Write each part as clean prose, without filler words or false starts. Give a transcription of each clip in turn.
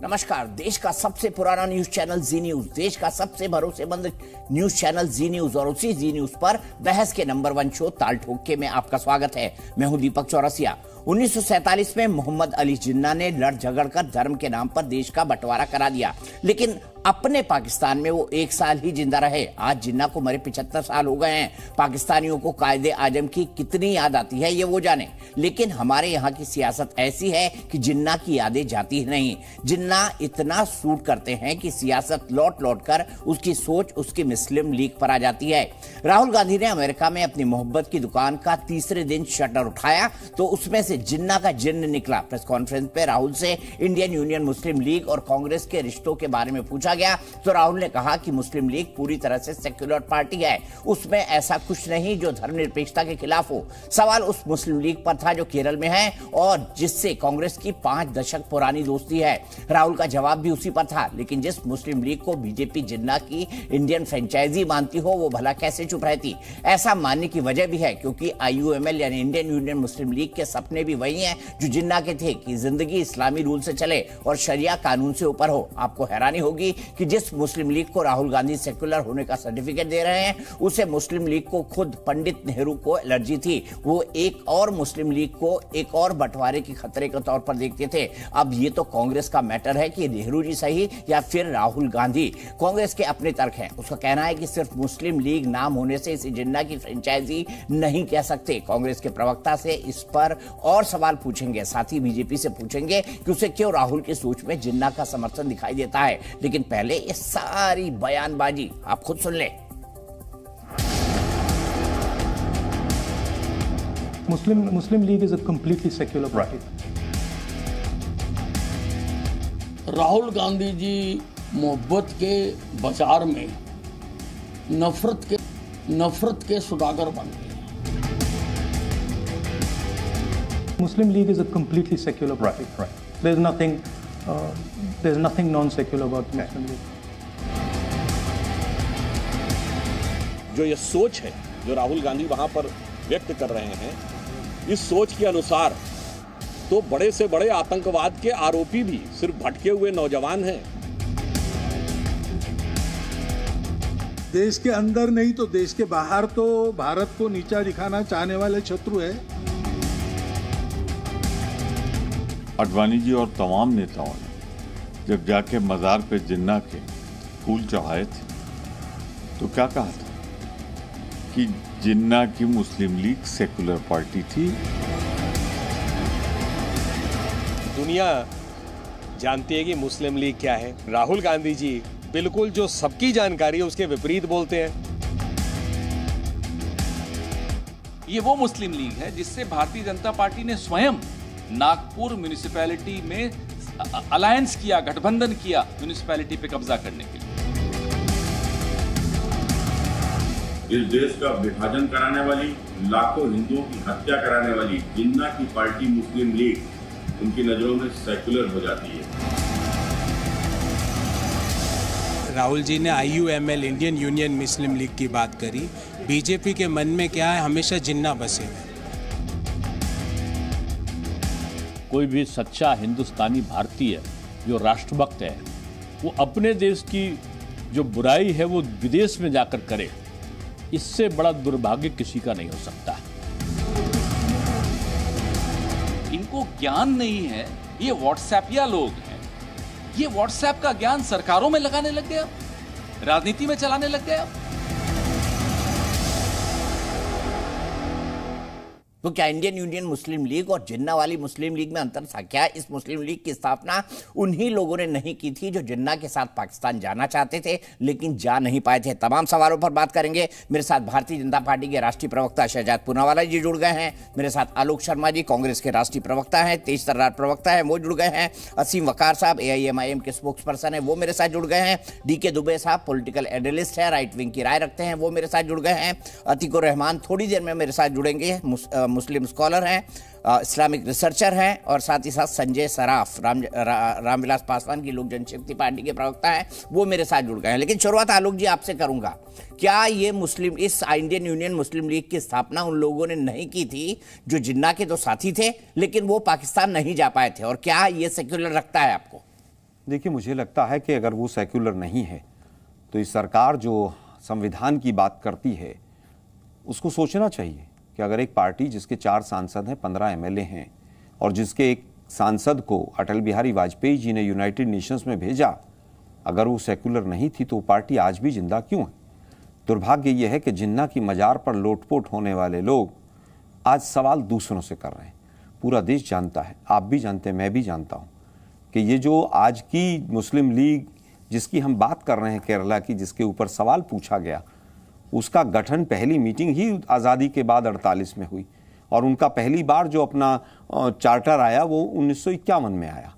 नमस्कार। देश का सबसे पुराना न्यूज चैनल जी न्यूज, देश का सबसे भरोसेमंद न्यूज चैनल जी न्यूज और उसी जी न्यूज पर बहस के नंबर 1 शो ताल ठोके में आपका स्वागत है। मैं हूं दीपक चौरसिया। 1947 में मोहम्मद अली जिन्ना ने लड़ झगड़ कर धर्म के नाम पर देश का बंटवारा करा दिया, लेकिन अपने पाकिस्तान में वो 1 साल ही जिंदा रहे। आज जिन्ना को मरे 75 साल हो गए हैं। पाकिस्तानियों को कायदे आजम की कितनी याद आती है ये वो जाने, लेकिन हमारे यहाँ की सियासत ऐसी है कि जिन्ना की यादें जाती ही नहीं। जिन्ना इतना सूट करते हैं कि सियासत लौट लौट कर उसकी सोच उसकी मुस्लिम लीग पर आ जाती है। राहुल गांधी ने अमेरिका में अपनी मोहब्बत की दुकान का तीसरे दिन शटर उठाया तो उसमें से जिन्ना का जिन्न निकला। प्रेस कॉन्फ्रेंस पे राहुल से इंडियन यूनियन मुस्लिम लीग और कांग्रेस के रिश्तों के बारे में पूछा गया तो राहुल ने कहा कि मुस्लिम लीग पूरी तरह से सेक्युलर पार्टी है, उसमें ऐसा कुछ नहीं जो धर्मनिरपेक्षता के खिलाफ हो। सवाल उस मुस्लिम लीग पर था जो केरल में है और जिससे कांग्रेस की 5 दशक पुरानी दोस्ती है। राहुल का जवाब भी उसी पर था, लेकिन जिस मुस्लिम लीग को बीजेपी जिन्ना की इंडियन फ्रेंचाइजी मानती हो वो भला कैसे चुप रहती। ऐसा मानने की वजह भी है क्योंकि IUML यानी इंडियन यूनियन मुस्लिम लीग के सपने भी वही हैं जो जिन्ना के थे कि जिंदगी इस्लामी रूल से चले और शरिया कानून से ऊपर हो। आपको हैरानी होगी कि जिस मुस्लिम लीग को राहुल गांधी सेक्युलर होने का सर्टिफिकेट दे रहे हैं उसे मुस्लिम लीग को खुद पंडित नेहरू को एलर्जी थी। वो एक और मुस्लिम लीग को एक और बंटवारे के खतरे के तौर पर देखते थे। अब ये तो कांग्रेस का मैटर है कि नेहरू जी सही या फिर राहुल गांधी। कांग्रेस के अपने तर्क हैं। उसका कहना है कि सिर्फ मुस्लिम लीग नाम होने से इसे जिन्ना की फ्रेंचाइजी नहीं कह सकते। कांग्रेस के प्रवक्ता से इस पर और सवाल पूछेंगे, साथ ही बीजेपी से पूछेंगे कि उसे क्यों राहुल की सोच में जिन्ना का समर्थन दिखाई देता है। लेकिन पहले ये सारी बयानबाजी आप खुद सुन ले। Muslim League is a completely secular party. Rahul Gandhi ji मोहब्बत के बाजार में नफरत के सौदागर बन गए। Muslim League is a completely secular party. Right. There's nothing non-secular about Muslim League. जो ये सोच है जो राहुल गांधी वहां पर व्यक्त कर रहे हैं, इस सोच के अनुसार तो बड़े से बड़े आतंकवाद के आरोपी भी सिर्फ भटके हुए नौजवान हैं। देश के अंदर नहीं तो देश के बाहर तो भारत को नीचा दिखाना चाहने वाले शत्रु है। अडवाणी जी और तमाम नेताओं ने जब जाके मजार पे जिन्ना के फूल चढ़ाए थे तो क्या कहा था कि जिन्ना की मुस्लिम लीग सेकुलर पार्टी थी। दुनिया जानती है कि मुस्लिम लीग क्या है। राहुल गांधी जी बिल्कुल जो सबकी जानकारी है उसके विपरीत बोलते हैं। ये वो मुस्लिम लीग है जिससे भारतीय जनता पार्टी ने स्वयं नागपुर म्युनिसिपैलिटी में अलायंस किया, गठबंधन किया म्युनिसिपैलिटी पे कब्जा करने के लिए। इस देश का विभाजन कराने वाली, लाखों हिंदुओं की हत्या कराने वाली जिन्ना की पार्टी मुस्लिम लीग उनकी नजरों में सेकुलर हो जाती है। राहुल जी ने IUML इंडियन यूनियन मुस्लिम लीग की बात करी। बीजेपी के मन में क्या है, हमेशा जिन्ना बसे हैं। कोई भी सच्चा हिंदुस्तानी भारतीय जो राष्ट्रभक्त है वो अपने देश की जो बुराई है वो विदेश में जाकर करे, इससे बड़ा दुर्भाग्य किसी का नहीं हो सकता। इनको ज्ञान नहीं है, ये व्हाट्सएपिया लोग हैं। ये व्हाट्सएप का ज्ञान सरकारों में लगाने लग गया, राजनीति में चलाने लग गया। तो क्या इंडियन यूनियन मुस्लिम लीग और जिन्ना वाली मुस्लिम लीग में अंतर था क्या? इस मुस्लिम लीग की स्थापना उन्हीं लोगों ने नहीं की थी जो जिन्ना के साथ पाकिस्तान जाना चाहते थे लेकिन जा नहीं पाए थे। तमाम सवालों पर बात करेंगे। मेरे साथ भारतीय जनता पार्टी के राष्ट्रीय प्रवक्ता शहजाद पूनावाला जी जुड़ गए हैं। मेरे साथ आलोक शर्मा जी कांग्रेस के राष्ट्रीय प्रवक्ता हैं, तेज तर्रार प्रवक्ता है वो जुड़ गए हैं। असीम वकार साहब AIMIM के स्पोक्स पर्सन है वो मेरे साथ जुड़ गए हैं। DK दुबे साहब पॉलिटिकल एनालिस्ट है, राइट विंग की राय रखते हैं वो मेरे साथ जुड़ गए हैं। अतीकुर रहमान थोड़ी देर में मेरे साथ जुड़ेंगे, मुस्लिम स्कॉलर हैं, इस्लामिक रिसर्चर हैं और साथ ही साथ संजय सराफ रामविलास पासवान की लोक जनशक्ति पार्टी के प्रवक्ता हैं वो मेरे साथ जुड़ गए हैं। लेकिन शुरुआत आलोक जी आपसे करूंगा। क्या ये इस इंडियन यूनियन मुस्लिम लीग की स्थापना उन लोगों ने नहीं की थी जो जिन्ना के तो साथी थे लेकिन वो पाकिस्तान नहीं जा पाए थे, और क्या ये सेक्युलर रखता है आपको? देखिए, मुझे लगता है कि अगर वो सेक्युलर नहीं है तो इस सरकार जो संविधान की बात करती है उसको सोचना चाहिए कि अगर एक पार्टी जिसके 4 सांसद हैं, 15 एमएलए हैं और जिसके एक सांसद को अटल बिहारी वाजपेयी जी ने यूनाइटेड नेशंस में भेजा, अगर वो सेक्युलर नहीं थी तो वो पार्टी आज भी जिंदा क्यों है? दुर्भाग्य यह है कि जिन्ना की मजार पर लोटपोट होने वाले लोग आज सवाल दूसरों से कर रहे हैं। पूरा देश जानता है, आप भी जानते हैं, मैं भी जानता हूं कि ये जो आज की मुस्लिम लीग जिसकी हम बात कर रहे हैं केरला की, जिसके ऊपर सवाल पूछा गया, उसका गठन पहली मीटिंग ही आज़ादी के बाद 48 में हुई और उनका पहली बार जो अपना चार्टर आया वो 1951 में आया।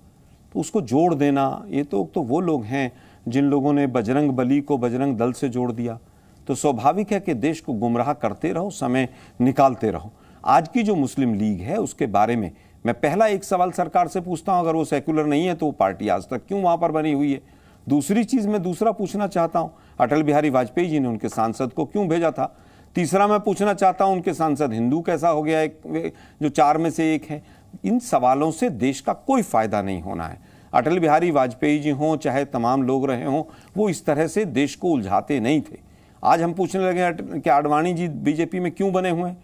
तो उसको जोड़ देना, ये तो वो लोग हैं जिन लोगों ने बजरंग बली को बजरंग दल से जोड़ दिया। तो स्वाभाविक है कि देश को गुमराह करते रहो, समय निकालते रहो। आज की जो मुस्लिम लीग है उसके बारे में मैं पहला एक सवाल सरकार से पूछता हूं, अगर वो सेक्युलर नहीं है तो वो पार्टी आज तक क्यों वहां पर बनी हुई है? दूसरी चीज मैं दूसरा पूछना चाहता हूं, अटल बिहारी वाजपेयी जी ने उनके सांसद को क्यों भेजा था? तीसरा मैं पूछना चाहता हूं, उनके सांसद हिंदू कैसा हो गया एक जो 4 में से एक है? इन सवालों से देश का कोई फायदा नहीं होना है। अटल बिहारी वाजपेयी जी हों चाहे तमाम लोग रहे हों, वो इस तरह से देश को उलझाते नहीं थे। आज हम पूछने लगे कि आडवाणी जी बीजेपी में क्यों बने हुए हैं?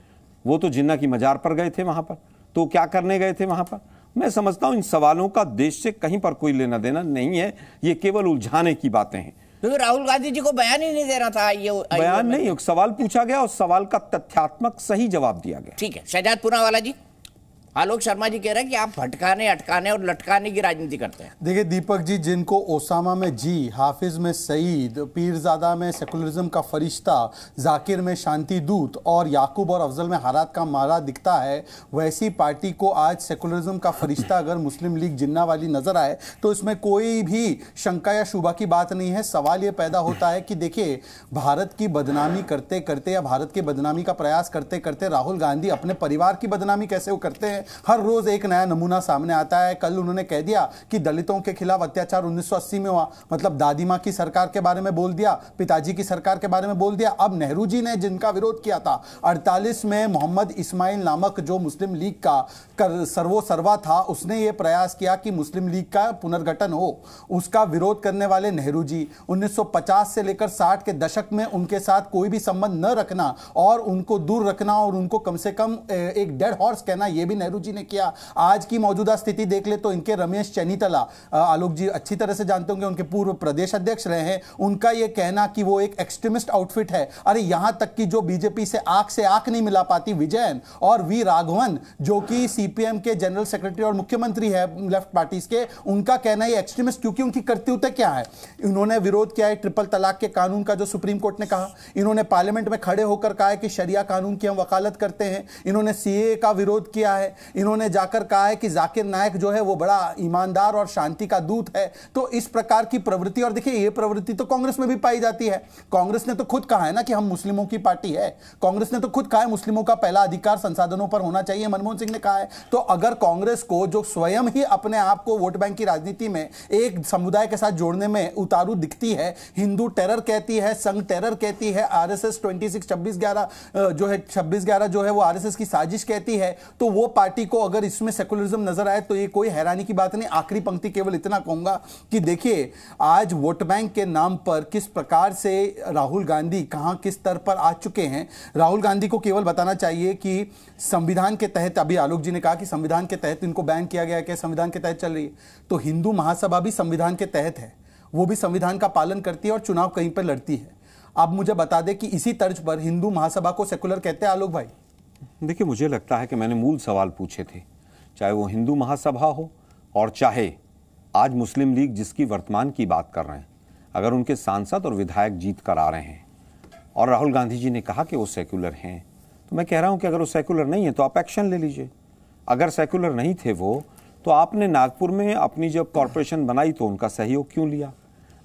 वो तो जिन्ना की मजार पर गए थे वहां पर, तो क्या करने गए थे वहां पर? मैं समझता हूं इन सवालों का देश से कहीं पर कोई लेना देना नहीं है, ये केवल उलझाने की बातें हैं। तो राहुल गांधी जी को बयान ही नहीं देना था। ये बयान नहीं, एक सवाल पूछा गया और सवाल का तथ्यात्मक सही जवाब दिया गया। ठीक है, शहजाद पूनावाला जी। आलोक शर्मा जी कह रहे हैं कि आप भटकाने, अटकाने और लटकाने की राजनीति करते हैं। देखिए दीपक जी, जिनको ओसामा में जी, हाफिज में सईद, पीरजादा में सेकुलरिज्म का फरिश्ता, जाकिर में शांति दूत और याकूब और अफजल में हालात का मारा दिखता है, वैसी पार्टी को आज सेकुलरिज्म का फरिश्ता अगर मुस्लिम लीग जिन्ना वाली नजर आए तो इसमें कोई भी शंका या शुबा की बात नहीं है। सवाल ये पैदा होता है कि देखिए, भारत की बदनामी करते करते या भारत की बदनामी का प्रयास करते करते राहुल गांधी अपने परिवार की बदनामी कैसे वो करते हैं? हर रोज एक नया नमूना सामने आता है। कल उन्होंने कह दिया कि दलितों के खिलाफ अत्याचार 1980 में हुआ, मतलब दादी मां की सरकार के बारे में बोल दिया, पिताजी की सरकार के बारे में बोल दिया। अब नेहरू जी ने जिनका विरोध किया था 48 में, मोहम्मद इस्माइल नामक जो मुस्लिम लीग का सर्वोसर्वा था, उसने ये प्रयास किया कि मुस्लिम लीग का पुनर्गठन हो। उसका विरोध करने वाले नेहरू जी 1950 से लेकर 60 के दशक में उनके साथ कोई भी संबंध न रखना और उनको दूर रखना और उनको कम से कम एक डेड हॉर्स कहना, यह भी नेहरू जी ने किया। आज की मौजूदा स्थिति देख ले तो इनके रमेश चेन्नीतला, आलोक जी अच्छी तरह से जानते होंगे, उनके पूर्व प्रदेश अध्यक्ष रहे हैं, उनका यह कहना कि वो एक एक्सट्रीमिस्ट आउटफिट है। अरे यहां तक कि जो बीजेपी से आंख नहीं मिला पाती विजयन और वी राघवन, जो कि सीपीएम के जनरल सेक्रेटरी और मुख्यमंत्री है लेफ्ट पार्टीज के, उनका कहना है एक्सट्रीमिस्ट, क्योंकि उनकी करतूतें क्या है। इन्होंने विरोध किया है ट्रिपल तलाक के कानून का जो सुप्रीम कोर्ट ने कहा। इन्होंने पार्लियामेंट में खड़े होकर कहा है कि शरिया कानून की हम वकालत करते हैं। इन्होंने सीए का विरोध किया है। इन्होंने जाकर कहा है कि जाकिर नायक जो है वो बड़ा ईमानदार और शांति का दूत है। तो इस प्रकार की प्रवृत्ति, और देखिए ये प्रवृत्ति तो कांग्रेस में भी पाई जाती है। कांग्रेस ने तो खुद कहा है ना कि हम मुस्लिमों की पार्टी है। कांग्रेस ने तो खुद कहा है मुस्लिमों का पहला अधिकार संसाधनों पर होना चाहिए, मनमोहन सिंह ने कहा है। तो अगर कांग्रेस को, जो स्वयं ही अपने आप को वोट बैंक की राजनीति में एक समुदाय के साथ जोड़ने में उतारू दिखती है, हिंदू टेरर कहती है, संघ टेरर कहती है, आरएसएस 26-11 जो है 26-11 जो है वो आरएसएस की साजिश कहती है, तो वो पार्टी को अगर इसमें सेकुलरिज्म नजर आए तो ये कोई हैरानी की बात नहीं। आखिरी पंक्ति केवल इतना कहूंगा कि देखिए, आज वोट बैंक के नाम पर किस प्रकार से राहुल गांधी कहां किस स्तर पर आ चुके हैं। राहुल गांधी को केवल बताना चाहिए कि संविधान के तहत, अभी आलोक जी ने कहा कि संविधान के तहत इनको बैन किया गया है, संविधान के तहत चल रही है, तो हिंदू महासभा भी संविधान के तहत है, वो भी संविधान का पालन करती है और चुनाव कहीं पर लड़ती है। अब मुझे बता दें कि इसी तर्ज पर हिंदू महासभा को सेकुलर कहते हैं आलोक भाई? देखिए, मुझे लगता है कि मैंने मूल सवाल पूछे थे, चाहे वो हिंदू महासभा हो और चाहे आज मुस्लिम लीग जिसकी वर्तमान की बात कर रहे हैं, अगर उनके सांसद और विधायक जीत कर आ रहे हैं और राहुल गांधी जी ने कहा कि वो सेकुलर हैं, तो मैं कह रहा हूं कि अगर वो सेकुलर नहीं है तो आप एक्शन ले लीजिए। अगर सेकुलर नहीं थे वो, तो आपने नागपुर में अपनी जब कॉरपोरेशन बनाई तो उनका सहयोग क्यों लिया?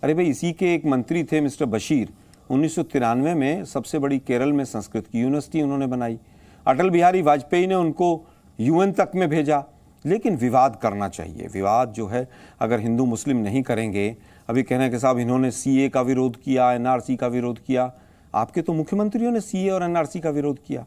अरे भाई, इसी के एक मंत्री थे मिस्टर बशीर, 1993 में सबसे बड़ी केरल में संस्कृत की यूनिवर्सिटी उन्होंने बनाई। अटल बिहारी वाजपेयी ने उनको यूएन तक में भेजा। लेकिन विवाद करना चाहिए। विवाद जो है, अगर हिंदू मुस्लिम नहीं करेंगे, अभी कहने के साहब इन्होंने सीए का विरोध किया, एनआरसी का विरोध किया, आपके तो मुख्यमंत्रियों ने सीए और एनआरसी का विरोध किया।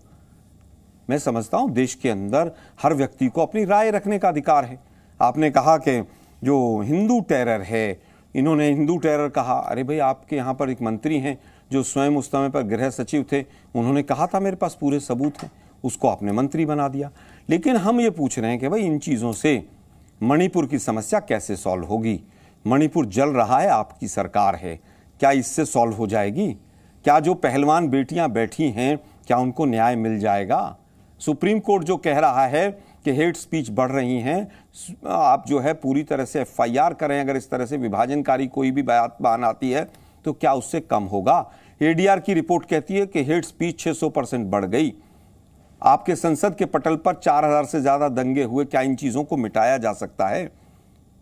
मैं समझता हूं देश के अंदर हर व्यक्ति को अपनी राय रखने का अधिकार है। आपने कहा कि जो हिंदू टेरर है, इन्होंने हिंदू टेरर कहा। अरे भाई, आपके यहाँ पर एक मंत्री हैं जो स्वयं उस समय पर गृह सचिव थे, उन्होंने कहा था मेरे पास पूरे सबूत हैं, उसको आपने मंत्री बना दिया। लेकिन हम ये पूछ रहे हैं कि भाई इन चीज़ों से मणिपुर की समस्या कैसे सॉल्व होगी? मणिपुर जल रहा है, आपकी सरकार है, क्या इससे सॉल्व हो जाएगी? क्या जो पहलवान बेटियां बैठी हैं, क्या उनको न्याय मिल जाएगा? सुप्रीम कोर्ट जो कह रहा है कि हेट स्पीच बढ़ रही हैं, आप जो है पूरी तरह से FIR करें, अगर इस तरह से विभाजनकारी कोई भी बयान आती है तो क्या उससे कम होगा? ADR की रिपोर्ट कहती है कि हेट स्पीच 600% बढ़ गई। आपके संसद के पटल पर 4000 से ज्यादा दंगे हुए। क्या इन चीजों को मिटाया जा सकता है?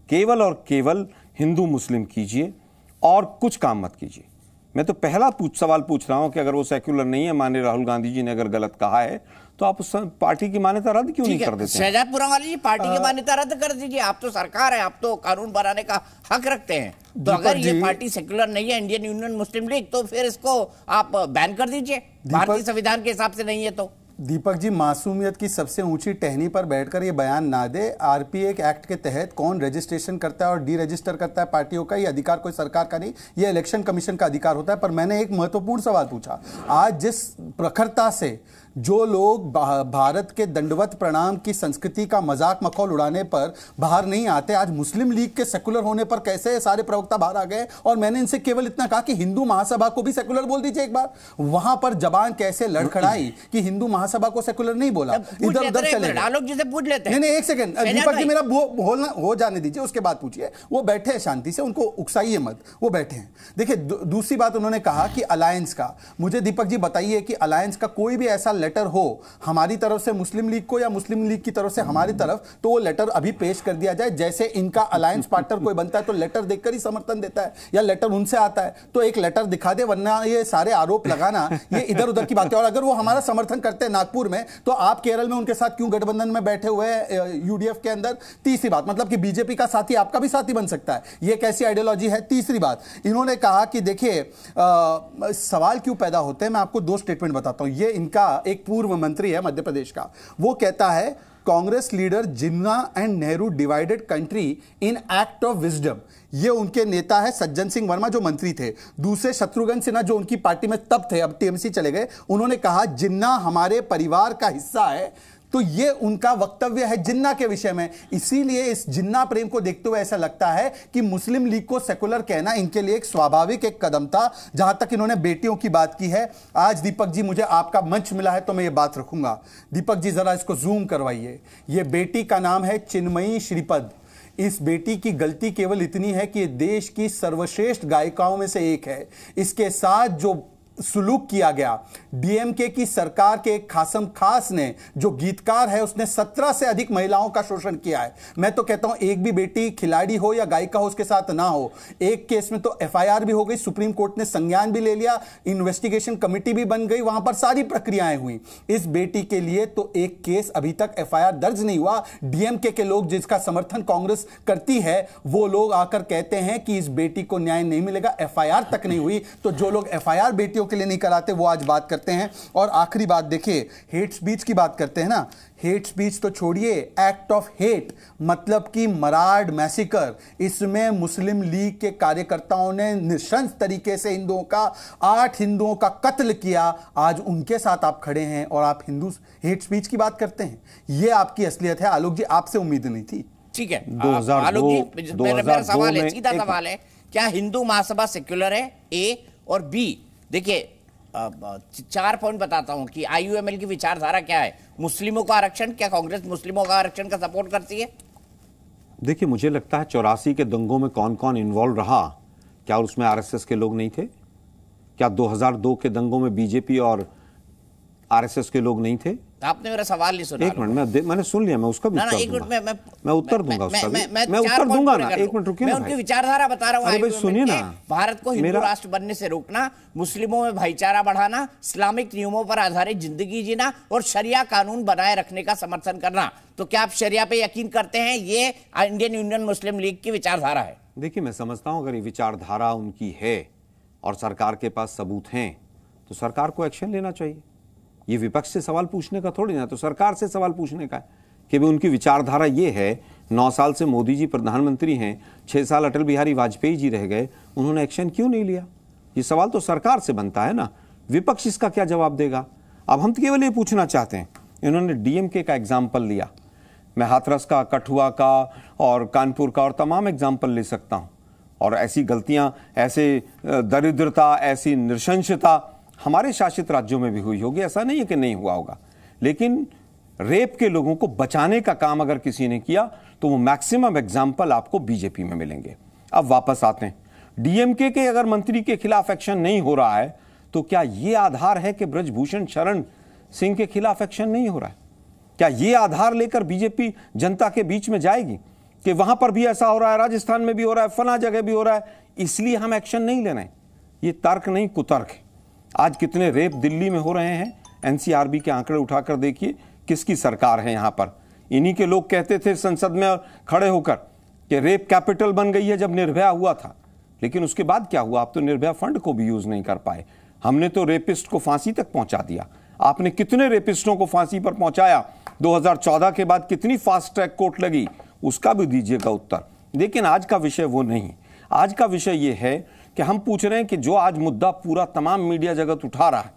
केवल और केवल हिंदू मुस्लिम कीजिए और कुछ काम मत कीजिए। मैं तो पहला सवाल पूछ रहा हूं कि अगर वो सेक्युलर नहीं है, माननीय राहुल गांधी जी ने अगर गलत कहा है, तो आप उस पार्टी की मान्यता रद्द क्यों नहीं कर देते? शहजादपुरा वाली जी, पार्टी की मान्यता रद्द कर दीजिए। आप तो सरकार है, आप तो कानून बनाने का हक रखते हैं। तो अगर ये पार्टी सेक्युलर नहीं है, इंडियन यूनियन मुस्लिम लीग, तो फिर इसको आप बैन कर दीजिए, भारतीय संविधान के हिसाब से नहीं है तो। दीपक जी, मासूमियत की सबसे ऊंची टहनी पर बैठकर ये बयान ना दे। RPA एक्ट के तहत कौन रजिस्ट्रेशन करता है और डी रजिस्टर करता है पार्टियों का, ये अधिकार कोई सरकार का नहीं, ये इलेक्शन कमीशन का अधिकार होता है। पर मैंने एक महत्वपूर्ण सवाल पूछा। आज जिस प्रखरता से जो लोग भारत के दंडवत प्रणाम की संस्कृति का मजाक मखौल उड़ाने पर बाहर नहीं आते, आज मुस्लिम लीग के सेकुलर होने पर कैसे सारे प्रवक्ता बाहर आ गए। और मैंने इनसे केवल इतना कहा कि हिंदू महासभा को भी सेकुलर बोल दीजिए एक बार। वहां पर जबान कैसे लड़खड़ाई कि हिंदू महासभा को सेकुलर नहीं बोला, इधर उधर चले पूछ लेते हैं। नहीं, एक सेकंड दीपक जी, मेरा हो जाने दीजिए, उसके बाद पूछिए। वो बैठे हैं शांति से, उनको उकसाइए मत, वो बैठे हैं। देखिए, दूसरी बात उन्होंने कहा कि अलायंस का, मुझे दीपक जी बताइए कि अलायंस का कोई भी ऐसा लेटर हो हमारी तरफ से मुस्लिम लीग को या मुस्लिम लीग की तरफ से हमारी तरफ, तो वो लेटर अभी पेश कर दिया जाए। जैसे इनका अलायंस पार्टनर कोई बनता है तो लेटर देखकर ही समर्थन देता है, या लेटर उनसे आता है तो एक लेटर दिखा दे, वरना ये सारे आरोप लगाना ये इधर उधर की बात है। और अगर वो हमारा समर्थन करते हैं नागपुर में, तो आप केरल में उनके साथ क्यों गठबंधन में बैठे हुए हैं UDF के अंदर? तीसरी बात, मतलब कि बीजेपी का साथी आपका भी साथी बन सकता है, ये कैसी आइडियोलॉजी है? तीसरी बात, इन्होंने कहा कि देखिए सवाल क्यों पैदा होते हैं, मैं आपको 2 स्टेटमेंट बताता हूं। ये इनका एक पूर्व मंत्री है मध्य प्रदेश का, वो कहता है Congress leader Jinnah and Nehru divided country in act of wisdom. ये उनके नेता है सज्जन सिंह वर्मा जो मंत्री थे। दूसरे शत्रुघ्न सिन्हा जो उनकी पार्टी में तब थे, अब TMC चले गए, उन्होंने कहा जिन्ना हमारे परिवार का हिस्सा है। तो ये उनका वक्तव्य है जिन्ना के विषय में। इसीलिए इस जिन्ना प्रेम को देखते हुए ऐसा लगता है कि मुस्लिम लीग को सेकुलर कहना इनके लिए एक स्वाभाविक एक कदम था। जहां तक इन्होंने बेटियों की बात की है, आज दीपक जी मुझे आपका मंच मिला है तो मैं ये बात रखूंगा। दीपक जी जरा इसको जूम करवाइए। ये बेटी का नाम है चिन्मयी श्रीपद। इस बेटी की गलती केवल इतनी है कि देश की सर्वश्रेष्ठ गायिकाओं में से एक है। इसके साथ जो सुलूक किया गया, DMK की सरकार के खासम खास ने, जो गीतकार है, उसने 17 से अधिक महिलाओं का शोषण किया है। मैं तो कहता हूं एक भी बेटी खिलाड़ी हो या गायिका हो उसके साथ ना हो। एक केस में तो FIR भी हो गई, सुप्रीम कोर्ट ने संज्ञान भी ले लिया, इन्वेस्टिगेशन कमेटी भी बन गई, वहां पर सारी प्रक्रियाएं हुई। इस बेटी के लिए तो एक केस अभी तक FIR दर्ज नहीं हुआ। DMK के लोग जिसका समर्थन कांग्रेस करती है, वो लोग आकर कहते हैं कि इस बेटी को न्याय नहीं मिलेगा, FIR तक नहीं हुई। तो जो लोग FIR बेटियों के लिए नहीं कराते वो आज बात करते हैं। और आखिरी बात देखिए, हेट स्पीच की बात करते हैं ना, हेट स्पीच तो छोड़िए, एक्ट ऑफ हेट मतलब कि मराड़ मैसिकर, इसमें मुस्लिम लीग के कार्यकर्ताओं ने नृशंस तरीके से हिंदुओं का 8 हिंदुओं का कत्ल किया। आज उनके साथ आप खड़े हैं और आप हिंदू हेट स्पीच की बात करते हैं। यह आपकी असलियत है। आलोक जी, आपसे उम्मीद नहीं थी। ठीक है आलोक जी, मेरा सवाल है, सीधा सवाल है, क्या हिंदू महासभा सेक्युलर है? A और B। देखिए 4 पॉइंट बताता हूं कि IUML की विचारधारा क्या है। मुस्लिमों का आरक्षण, क्या कांग्रेस मुस्लिमों का आरक्षण का सपोर्ट करती है? देखिए, मुझे लगता है 84 के दंगों में कौन कौन इन्वॉल्व रहा, क्या उसमें RSS के लोग नहीं थे? क्या 2002 के दंगों में BJP और RSS के लोग नहीं थे? आपने मेरा सवाल नहीं सुना। एक मिनट, मैंने सुन लिया, मैं उसका भी उत्तर दूंगा। मैं उत्तर दूंगा उसका भी। मैं उत्तर दूंगा ना, एक मिनट रुकिए ना। मैं उनकी विचारधारा बता रहा हूं। अरे भाई सुनिए ना, भारत को हिंदू राष्ट्र बनने से रोकना, मुस्लिमों में भाईचारा बढ़ाना, इस्लामिक नियमों पर आधारित जिंदगी जीना और शरिया कानून बनाए रखने का समर्थन करना। तो क्या आप शरिया पे यकीन करते हैं? ये इंडियन यूनियन मुस्लिम लीग की विचारधारा है। देखिए, मैं समझता हूं अगर ये विचारधारा उनकी है और सरकार के पास सबूत हैं तो सरकार को एक्शन लेना चाहिए। ये विपक्ष से सवाल पूछने का थोड़ी ना, तो सरकार से सवाल पूछने का है कि भी उनकी विचारधारा ये है 9 साल से मोदी जी प्रधानमंत्री हैं, 6 साल अटल बिहारी वाजपेयी जी रह गए, उन्होंने एक्शन क्यों नहीं लिया? ये सवाल तो सरकार से बनता है ना, विपक्ष इसका क्या जवाब देगा? अब हम तो केवल ये पूछना चाहते हैं। इन्होंने डीएमके का एग्जाम्पल लिया, मैं हाथरस का, कठुआ का और कानपुर का और तमाम एग्जाम्पल ले सकता हूँ। और ऐसी गलतियाँ, ऐसे दरिद्रता, ऐसी नृशंसता हमारे शासित राज्यों में भी हुई होगी, ऐसा नहीं है कि नहीं हुआ होगा। लेकिन रेप के लोगों को बचाने का काम अगर किसी ने किया तो वो मैक्सिमम एग्जाम्पल आपको बीजेपी में मिलेंगे। अब वापस आते हैं, डीएमके के अगर मंत्री के खिलाफ एक्शन नहीं हो रहा है तो क्या ये आधार है कि ब्रजभूषण शरण सिंह के खिलाफ एक्शन नहीं हो रहा है? क्या ये आधार लेकर बीजेपी जनता के बीच में जाएगी कि वहां पर भी ऐसा हो रहा है, राजस्थान में भी हो रहा है, फला जगह भी हो रहा है, इसलिए हम एक्शन नहीं ले रहे हैं? ये तर्क नहीं, कुतर्क है। आज कितने रेप दिल्ली में हो रहे हैं, एनसीआरबी के आंकड़े उठाकर देखिए, किसकी सरकार है यहां पर? इन्हीं के लोग कहते थे संसद में खड़े होकर कि रेप कैपिटल बन गई है जब निर्भया हुआ था। लेकिन उसके बाद क्या हुआ? आप तो निर्भया फंड को भी यूज नहीं कर पाए। हमने तो रेपिस्ट को फांसी तक पहुंचा दिया। आपने कितने रेपिस्टों को फांसी पर पहुंचाया? 2014 के बाद कितनी फास्ट ट्रैक कोर्ट लगी, उसका भी दीजिएगा उत्तर। लेकिन आज का विषय वो नहीं। आज का विषय ये है कि हम पूछ रहे हैं कि जो आज मुद्दा पूरा तमाम मीडिया जगत उठा रहा है,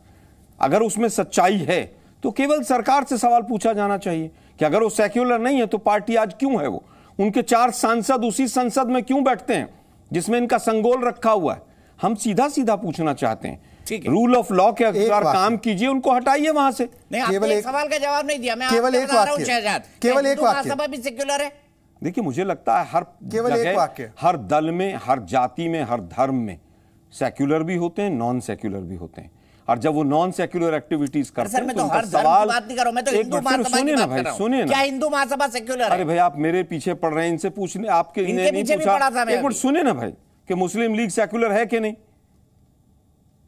अगर उसमें सच्चाई है तो केवल सरकार से सवाल पूछा जाना चाहिए कि अगर वो सेक्युलर नहीं है तो पार्टी आज क्यों है? वो उनके 4 सांसद उसी संसद में क्यों बैठते हैं जिसमें इनका संगोल रखा हुआ है? हम सीधा सीधा पूछना चाहते हैं, रूल ऑफ लॉ के अनुसार काम कीजिए, उनको हटाइए वहां से। केवल एक सवाल का जवाब नहीं दिया। मैं केवल एक वाक्य, केवल एक वाक्य भी सेक्युलर है? देखिए, मुझे लगता है हर जगह, हर दल में, हर जाति में, हर धर्म में सेक्युलर भी होते हैं, नॉन सेक्युलर भी होते हैं। और जब वो नॉन सेक्युलर एक्टिविटीज करते हैं तो हर सवाल बात नहीं कर रहा हूं, मैं तो हिंदू महासभा की बात कर रहा हूं। सुनिए ना, क्या हिंदू महासभा सेक्युलर है? अरे भाई, आप मेरे पीछे पड़ रहे हैं, इनसे पूछने, आपके नहीं पूछा। एक मिनट सुनिए ना भाई, कि मुस्लिम लीग सेक्युलर है कि नहीं?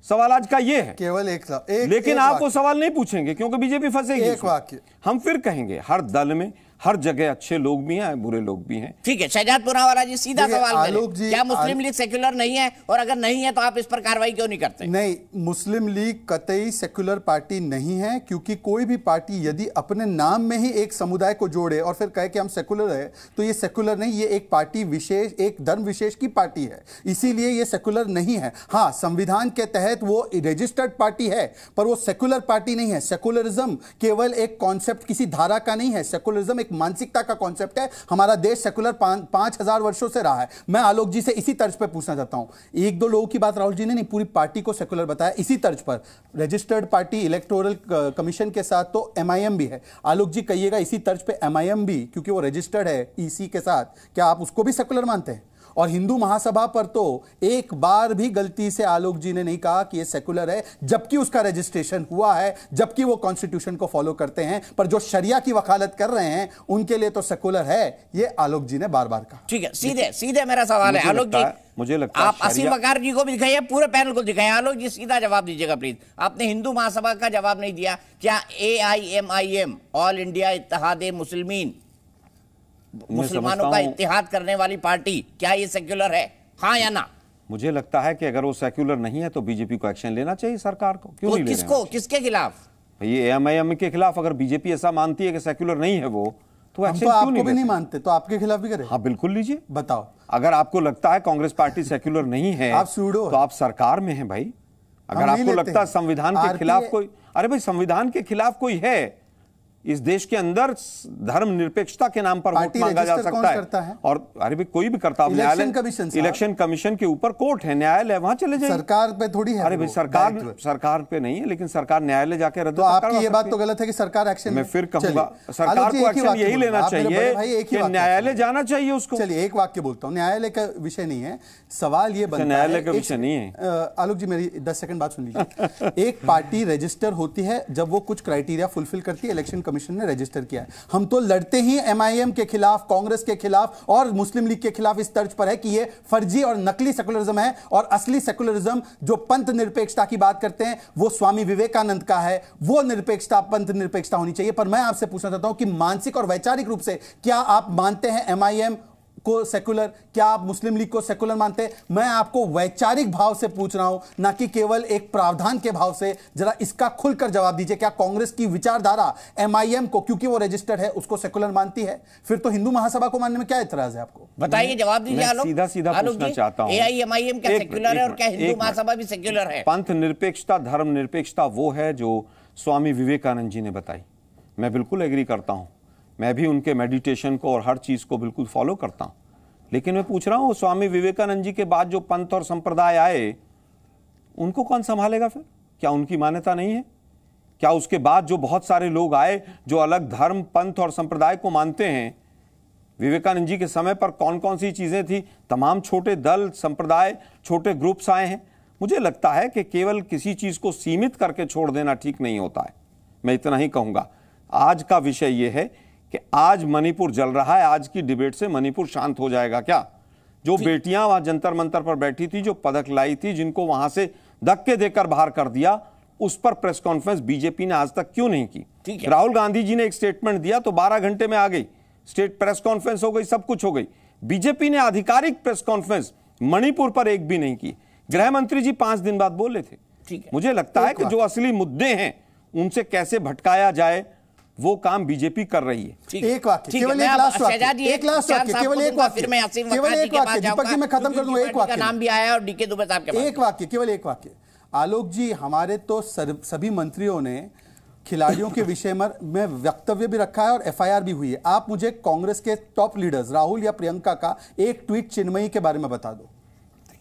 सवाल आज का ये है। केवल एक लेकिन आप वो सवाल नहीं पूछेंगे क्योंकि बीजेपी फंसेगी। एक वाक्य हम फिर कहेंगे, हर दल में, हर जगह अच्छे लोग भी हैं, बुरे लोग भी हैं। ठीक है, शहजाद पुनावाला जी सीधा सवाल करें, क्या मुस्लिम लीग सेक्युलर नहीं है? और अगर नहीं है तो आप इस पर कार्रवाई क्यों नहीं करते? नहीं, मुस्लिम लीग कतई सेक्युलर पार्टी नहीं है, क्योंकि कोई भी पार्टी यदि अपने नाम में ही एक समुदाय को जोड़े और फिर कहे कि हम सेक्युलर है, तो ये सेक्युलर नहीं, ये एक पार्टी विशेष, एक धर्म विशेष की पार्टी है, इसीलिए ये सेक्युलर नहीं है। हाँ, संविधान के तहत वो रजिस्टर्ड पार्टी है, पर वो सेक्युलर पार्टी नहीं है। सेक्युलरिज्म केवल एक कॉन्सेप्ट किसी धारा का नहीं है, सेक्युलरिज्म एक मानसिकता का कॉन्सेप्ट है। हमारा देश सेक्युलर 5000 वर्षों से रहा है। मैं आलोक जी से इसी तर्ज पर पूछना चाहता हूं, 1-2 लोगों की बात राहुल जी ने नहीं, पूरी पार्टी को सेक्युलर बताया इसी तर्ज पर। रजिस्टर्ड पार्टी इलेक्टोरल कमीशन के साथ तो एमआईएम भी है। आलोक जी कहिएगा इसी तर्ज पे एमआईएम भी, क्योंकि वो रजिस्टर्ड है ईसी के साथ, क्या आप उसको भी सेक्युलर मानते हैं? और हिंदू महासभा पर तो एक बार भी गलती से आलोक जी ने नहीं कहा कि ये सेक्युलर है, जबकि उसका रजिस्ट्रेशन हुआ है, जबकि वो कॉन्स्टिट्यूशन को फॉलो करते हैं। पर जो शरिया की वकालत कर रहे हैं उनके लिए तो सेक्युलर है, ये आलोक जी ने बार बार कहा। ठीक है, सीधे सीधे मेरा सवाल है आलोक जी, मुझे लगता है आप असीम वकार जी को भी दिखाइए, पूरे पैनल को दिखाइए। आलोक जी सीधा जवाब दीजिएगा प्लीज। आपने हिंदू महासभा का जवाब नहीं दिया। क्या AIMIM, ऑल इंडिया इत्तेहाद मुस्लिमीन, मुसलमानों का इत्तेहाद करने वाली पार्टी, क्या ये सेक्युलर है? हाँ या ना? मुझे लगता है कि अगर वो सेक्युलर नहीं है तो बीजेपी को एक्शन लेना चाहिए, सरकार को। क्यों नहीं? किसको, किसके खिलाफ? ये AIMIM के खिलाफ। अगर बीजेपी ऐसा मानती है कि सेक्युलर नहीं है वो, तो एक्शन क्यों नहीं? भी नहीं मानते तो आपके खिलाफ भी करें? हाँ बिल्कुल लीजिए, बताओ। अगर आपको लगता है कांग्रेस पार्टी सेक्युलर नहीं है आप सूडो, तो आप सरकार में हैं भाई। अगर आपको लगता है संविधान के खिलाफ कोई, अरे भाई संविधान के खिलाफ कोई है, इस देश के अंदर धर्मनिरपेक्षता के नाम पर वोट मांगा जा सकता है। और अरे भाई कोई भी करता है। इलेक्शन कमीशन के ऊपर कोर्ट है, न्यायालय, वहां चले जाइए। सरकार पे थोड़ी है। अरे भाई सरकार पे नहीं है, लेकिन सरकार न्यायालय जाके रद्द। तो आपकी ये बात तो गलत है कि सरकार एक्शन। मैं फिर कहूंगा सरकार को एक्शन यही लेना चाहिए कि न्यायालय जाना चाहिए उसको। चलिए एक वाक्य बोलता हूँ, न्यायालय का विषय नहीं है सवाल, ये बनता है न्यायालय का विषय नहीं है। आलोक जी मेरी 10 सेकंड बात सुन लीजिए। एक पार्टी रजिस्टर होती है जब वो कुछ क्राइटेरिया फुलफिल करती है, इलेक्शन कमीशन ने रजिस्टर किया है। हम तो लड़ते ही MIM के खिलाफ, कांग्रेस के खिलाफ और मुस्लिम लीग के खिलाफ इस तर्ज पर है कि ये फर्जी और नकली सेकुलरिज्म है, और असली सेकुलरिज्म जो पंथ निरपेक्षता की बात करते हैं वो स्वामी विवेकानंद का है। वो निरपेक्षता, पंथ निरपेक्षता होनी चाहिए। पर मैं आपसे पूछना चाहता हूं कि मानसिक और वैचारिक रूप से क्या आप मानते हैं MIM को सेकुलर, क्या आप मुस्लिम लीग को सेकुलर मानते हैं? मैं आपको वैचारिक भाव से पूछ रहा हूं, ना कि केवल एक प्रावधान के भाव से। जरा इसका खुलकर जवाब दीजिए, क्या कांग्रेस की विचारधारा MIM को, क्योंकि वो रजिस्टर्ड है, उसको सेकुलर मानती है? फिर तो हिंदू महासभा को मानने में क्या एतराज है आपको? बताइए, जवाब दीजिए। सीधा सीधा पूछना चाहता हूं, AIMIM क्या सेक्युलर है और क्या हिंदू महासभा भी सेक्युलर है? पंथ निरपेक्षता, धर्म निरपेक्षता वो है जो स्वामी विवेकानंद जी ने बताई। मैं बिल्कुल एग्री करता हूं, मैं भी उनके मेडिटेशन को और हर चीज को बिल्कुल फॉलो करता हूं, लेकिन मैं पूछ रहा हूं स्वामी विवेकानंद जी के बाद जो पंथ और संप्रदाय आए उनको कौन संभालेगा? फिर क्या उनकी मान्यता नहीं है? क्या उसके बाद जो बहुत सारे लोग आए जो अलग धर्म, पंथ और संप्रदाय को मानते हैं, विवेकानंद जी के समय पर कौन कौन सी चीजें थी? तमाम छोटे दल, संप्रदाय, छोटे ग्रुप्स आए हैं। मुझे लगता है कि केवल किसी चीज को सीमित करके छोड़ देना ठीक नहीं होता है। मैं इतना ही कहूंगा। आज का विषय यह है कि आज मणिपुर जल रहा है, आज की डिबेट से मणिपुर शांत हो जाएगा क्या? जो बेटियां वहां जंतर मंतर पर बैठी थी, जो पदक लाई थी, जिनको वहां से धक्के देकर बाहर कर दिया, उस पर प्रेस कॉन्फ्रेंस बीजेपी ने आज तक क्यों नहीं की? राहुल गांधी जी ने एक स्टेटमेंट दिया तो 12 घंटे में आ गई, स्टेट प्रेस कॉन्फ्रेंस हो गई, सब कुछ हो गई। बीजेपी ने आधिकारिक प्रेस कॉन्फ्रेंस मणिपुर पर एक भी नहीं की। गृह मंत्री जी 5 दिन बाद बोले थे। मुझे लगता है कि जो असली मुद्दे हैं उनसे कैसे भटकाया जाए वो काम बीजेपी कर रही है। एक वाक्य, केवल एक लास्ट वाक्य, एक लास्ट वाक्य, केवल एक वाक्य, फिर मैं आसिम केवल एक वाक्य, दीपक जी मैं खत्म कर दूं, एक वाक्य का नाम भी आया और डीके दुबे साहब के एक वाक्य, केवल एक वाक्य। आलोक जी, हमारे तो सभी मंत्रियों ने खिलाड़ियों के विषय में वक्तव्य भी रखा है और FIR भी हुई है। आप मुझे कांग्रेस के टॉप लीडर्स राहुल या प्रियंका का एक ट्वीट चिन्मयी के बारे में बता दो।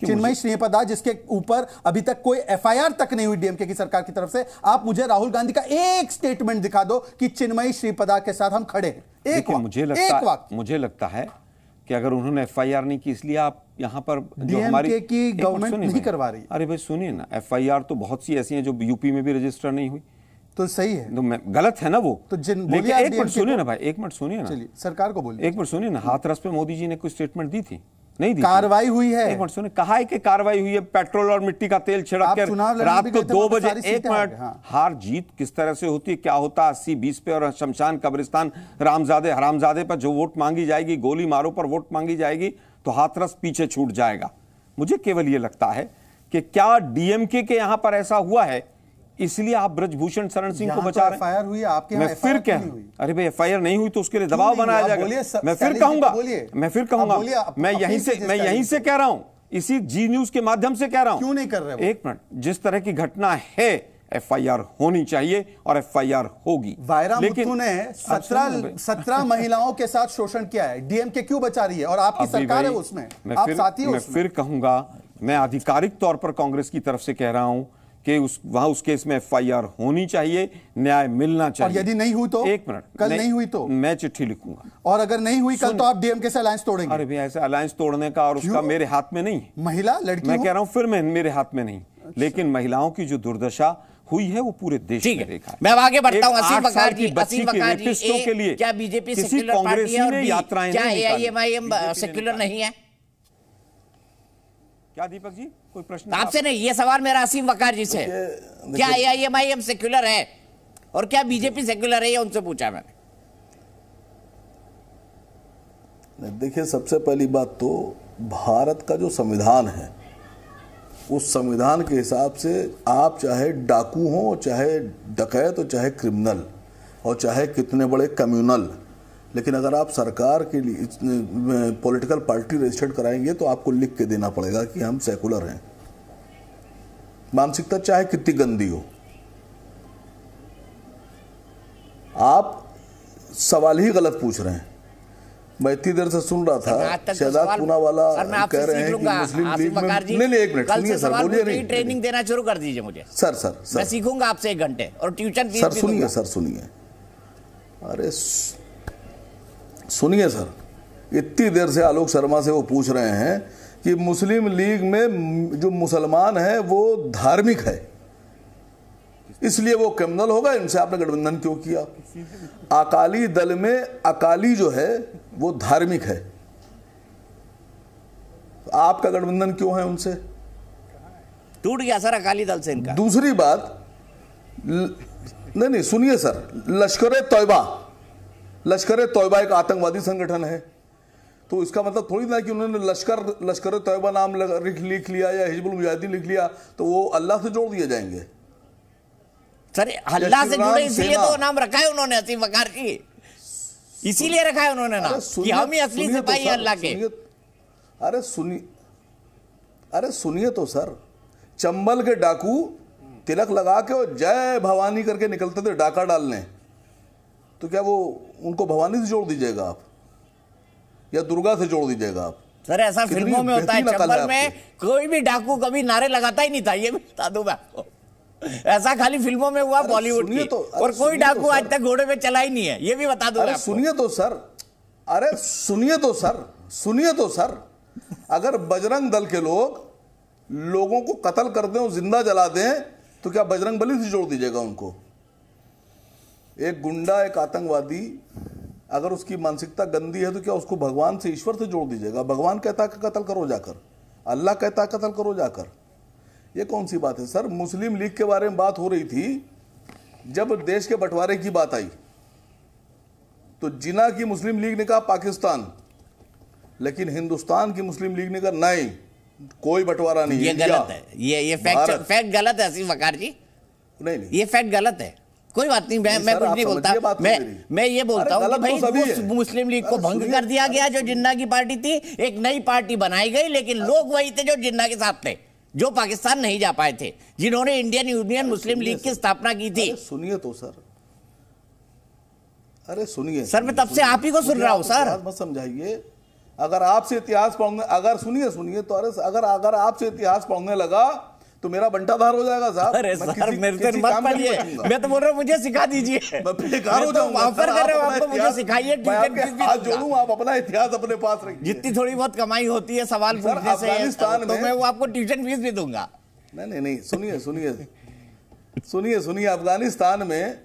चिन्मयी श्रीपदा, जिसके ऊपर अभी तक कोई FIR तक नहीं हुई DMK की सरकार की तरफ से। आप मुझे राहुल गांधी का एक स्टेटमेंट दिखा दो कि चिन्मयी श्रीपदा के साथ हम खड़े हैं। मुझे लगता है कि अगर उन्होंने FIR नहीं की इसलिए आप यहाँ पर जो DMK की गवर्नमेंट नहीं करवा रही। अरे भाई सुनिए ना, FIR तो बहुत सी ऐसी हैं जो यूपी में भी रजिस्टर नहीं हुई, तो सही है, तो गलत है ना वो। तो एक मिनट सुनिए ना भाई, एक मिनट सुनिए ना, चलिए सरकार को बोलिए। एक मिनट सुनिए ना, हाथरस पे मोदी जी ने कोई स्टेटमेंट दी थी? नहीं दी। कार्रवाई हुई है। एक मिनट सुनिए, कहा है कि कार्रवाई हुई है? पेट्रोल और मिट्टी का तेल छिड़क कर रात को 2 बजे। एक मिनट, हार जीत किस तरह से होती है, क्या होता? 80-20 पे और शमशान कब्रिस्तान रामजादे हरामजादे पर जो वोट मांगी जाएगी, गोली मारो पर वोट मांगी जाएगी, तो हाथरस पीछे छूट जाएगा। मुझे केवल ये लगता है कि क्या DMK के यहां पर ऐसा हुआ है इसलिए आप ब्रजभूषण शरण सिंह को बचा रहे हैं? FIR हुई है आपके, मैं फिर क्या, अरे भाई FIR नहीं हुई तो उसके लिए दबाव बनाया जाएगा। मैं फिर कहूंगा, मैं यहीं से कह रहा हूं, इसी जी न्यूज के माध्यम से कह रहा हूं। क्यों नहीं कर रहे? एक मिनट, जिस तरह की घटना है FIR होनी चाहिए और FIR होगी। वायरा मुत्तू ने 17 महिलाओं के साथ शोषण किया है, DMK क्यों बचा रही है? और आपकी सरकार है उसमें, आप साथी हो। मैं फिर कहूंगा, मैं आधिकारिक तौर पर कांग्रेस की तरफ से कह रहा हूं कि वहां उस केस में FIR होनी चाहिए, न्याय मिलना चाहिए। और यदि नहीं हुई तो? एक मिनट, कल नहीं हुई तो मैं चिट्ठी लिखूंगा। और अगर नहीं हुई कल तो आप DMK से अलायंस तोड़ेंगे? अरे भैया, ऐसे अलायंस तोड़ने का और उसका मेरे हाथ में नहीं है। महिला लड़की, मैं कह रहा हूं फिर मेरे हाथ में नहीं। लेकिन महिलाओं की जो दुर्दशा हुई है वो पूरे देश में देखा है। मैं आगे बढ़ता हूं। असीम वकार जी, के लिए क्या बीजेपी सेक्युलर पार्टी है और यात्राएं क्या AIMIM सेक्युलर नहीं है? क्या दीपक जी, कोई प्रश्न? आपसे नहीं, ये सवाल मेरा असीम वकार जी से। क्या AIMIM सेक्युलर है और क्या बीजेपी सेक्युलर है, ये उनसे पूछा मैंने। देखिए, सबसे पहली बात तो भारत का जो संविधान है उस संविधान के हिसाब से आप चाहे डाकू हो, चाहे डकैत हो, चाहे क्रिमिनल और चाहे कितने बड़े कम्युनल, लेकिन अगर आप सरकार के लिए पॉलिटिकल पार्टी रजिस्टर्ड कराएंगे तो आपको लिख के देना पड़ेगा कि हम सेकुलर हैं। मानसिकता चाहे कितनी गंदी हो, आप सवाल ही गलत पूछ रहे हैं। मैं इतनी देर से सुन रहा था, शहजाद पूनावाला कह रहे हैं कि मुस्लिम लीग में नहीं, एक मिनट सुनिए सर, बोलिए नहीं। ट्रेनिंग देना शुरू कर दीजिए मुझे। सर मैं सीखूंगा आपसे 1 घंटे और ट्यूशन फीस भी दूंगा। सर सुनिए, अरे सुनिए सर, इतनी देर से आलोक शर्मा से वो पूछ रहे हैं कि मुस्लिम लीग में जो मुसलमान है वो धार्मिक है, इसलिए वो क्रिमिनल होगा, इनसे आपने गठबंधन क्यों किया? अकाली दल में अकाली जो है वो धार्मिक है, आपका गठबंधन क्यों है उनसे? टूट गया सर अकाली दल से इनका। दूसरी बात, नहीं सुनिए सर, लश्कर-ए-तौबा एक आतंकवादी संगठन है। तो इसका मतलब थोड़ी ना कि उन्होंने लश्कर तैयबा नाम लिख लिया या हिजबुल मुजाहिदीन लिख लिया तो वो अल्लाह से जोड़ दिए जाएंगे। सर अल्लाह से जुड़े इसलिए तो नाम रखा है उन्होंने असीम वकार जी, इसीलिए रखा है उन्होंने नाम कि हम ही असली सिपाही हैं अल्लाह के। अरे सुनिए तो सर, चंबल के डाकू तिलक लगा के और जय भवानी करके निकलते थे डाका डालने, तो क्या वो उनको भवानी से जोड़ दीजिएगा आप या दुर्गा से जोड़ दीजिएगा आप? सर ऐसा फिल्मों में होता है, चंबल में कोई भी डाकू कभी नारे लगाता ही नहीं था, ये भी बता दूं मैं आपको। ऐसा खाली फिल्मों में हुआ बॉलीवुड की, और कोई डाकू आज तक घोड़े पे चला ही नहीं है, ये भी बता दूं। अरे सुनिए तो सर, अरे सुनिए तो सर, अगर बजरंग दल के लोगों को कत्ल कर दें और जिंदा जला दें तो क्या बजरंग बली से जोड़ दीजिएगा उनको? एक गुंडा, एक आतंकवादी, अगर उसकी मानसिकता गंदी है तो क्या उसको भगवान से, ईश्वर से जोड़ दीजिएगा? भगवान कहता है कि कत्ल करो जाकर, अल्लाह कहता है कत्ल करो जाकर, ये कौन सी बात है सर? मुस्लिम लीग के बारे में बात हो रही थी, जब देश के बंटवारे की बात आई तो जिना की मुस्लिम लीग ने कहा पाकिस्तान, लेकिन हिंदुस्तान की मुस्लिम लीग ने कहा नहीं, कोई बंटवारा नहीं। ये गलत है, ये फैक्ट गलत है असीम वकार जी, नहीं ये फैक्ट गलत है। कोई बात नहीं, मैं कुछ नहीं बोलता, मैं ये बोलता हूँ कि भाई मुस्लिम लीग को भंग कर दिया गया, जो जिन्ना की पार्टी थी, एक नई पार्टी बनाई गई, लेकिन लोग वही थे जो जिन्ना के साथ थे, जो पाकिस्तान नहीं जा पाए थे, जिन्होंने इंडियन यूनियन मुस्लिम लीग की स्थापना की थी। सुनिए तो सर, अरे सुनिए सर, मैं तब से आप ही को सुन रहा हूं सर, मत समझाइए। अगर आपसे इतिहास पढ़ने, अगर सुनिए तो अगर आपसे इतिहास पढ़ने लगा तो मेरा बंटाधार हो जाएगा साहब। अरे सर मेरे से मत पढ़िए, मैं तो बोल रहा हूँ मुझे सिखा दीजिए, मैं बेकार हो जाऊंगा। ऑफर कर रहे हो आपको, मुझे सिखाइए, हाथ जोड़ूं, आप अपना इतिहास अपने पास रखिए। जितनी थोड़ी बहुत कमाई होती है सवाल पूछने से, तो मैं वो आपको ट्यूशन फीस भी दूंगा। नहीं, सुनिए, अफगानिस्तान में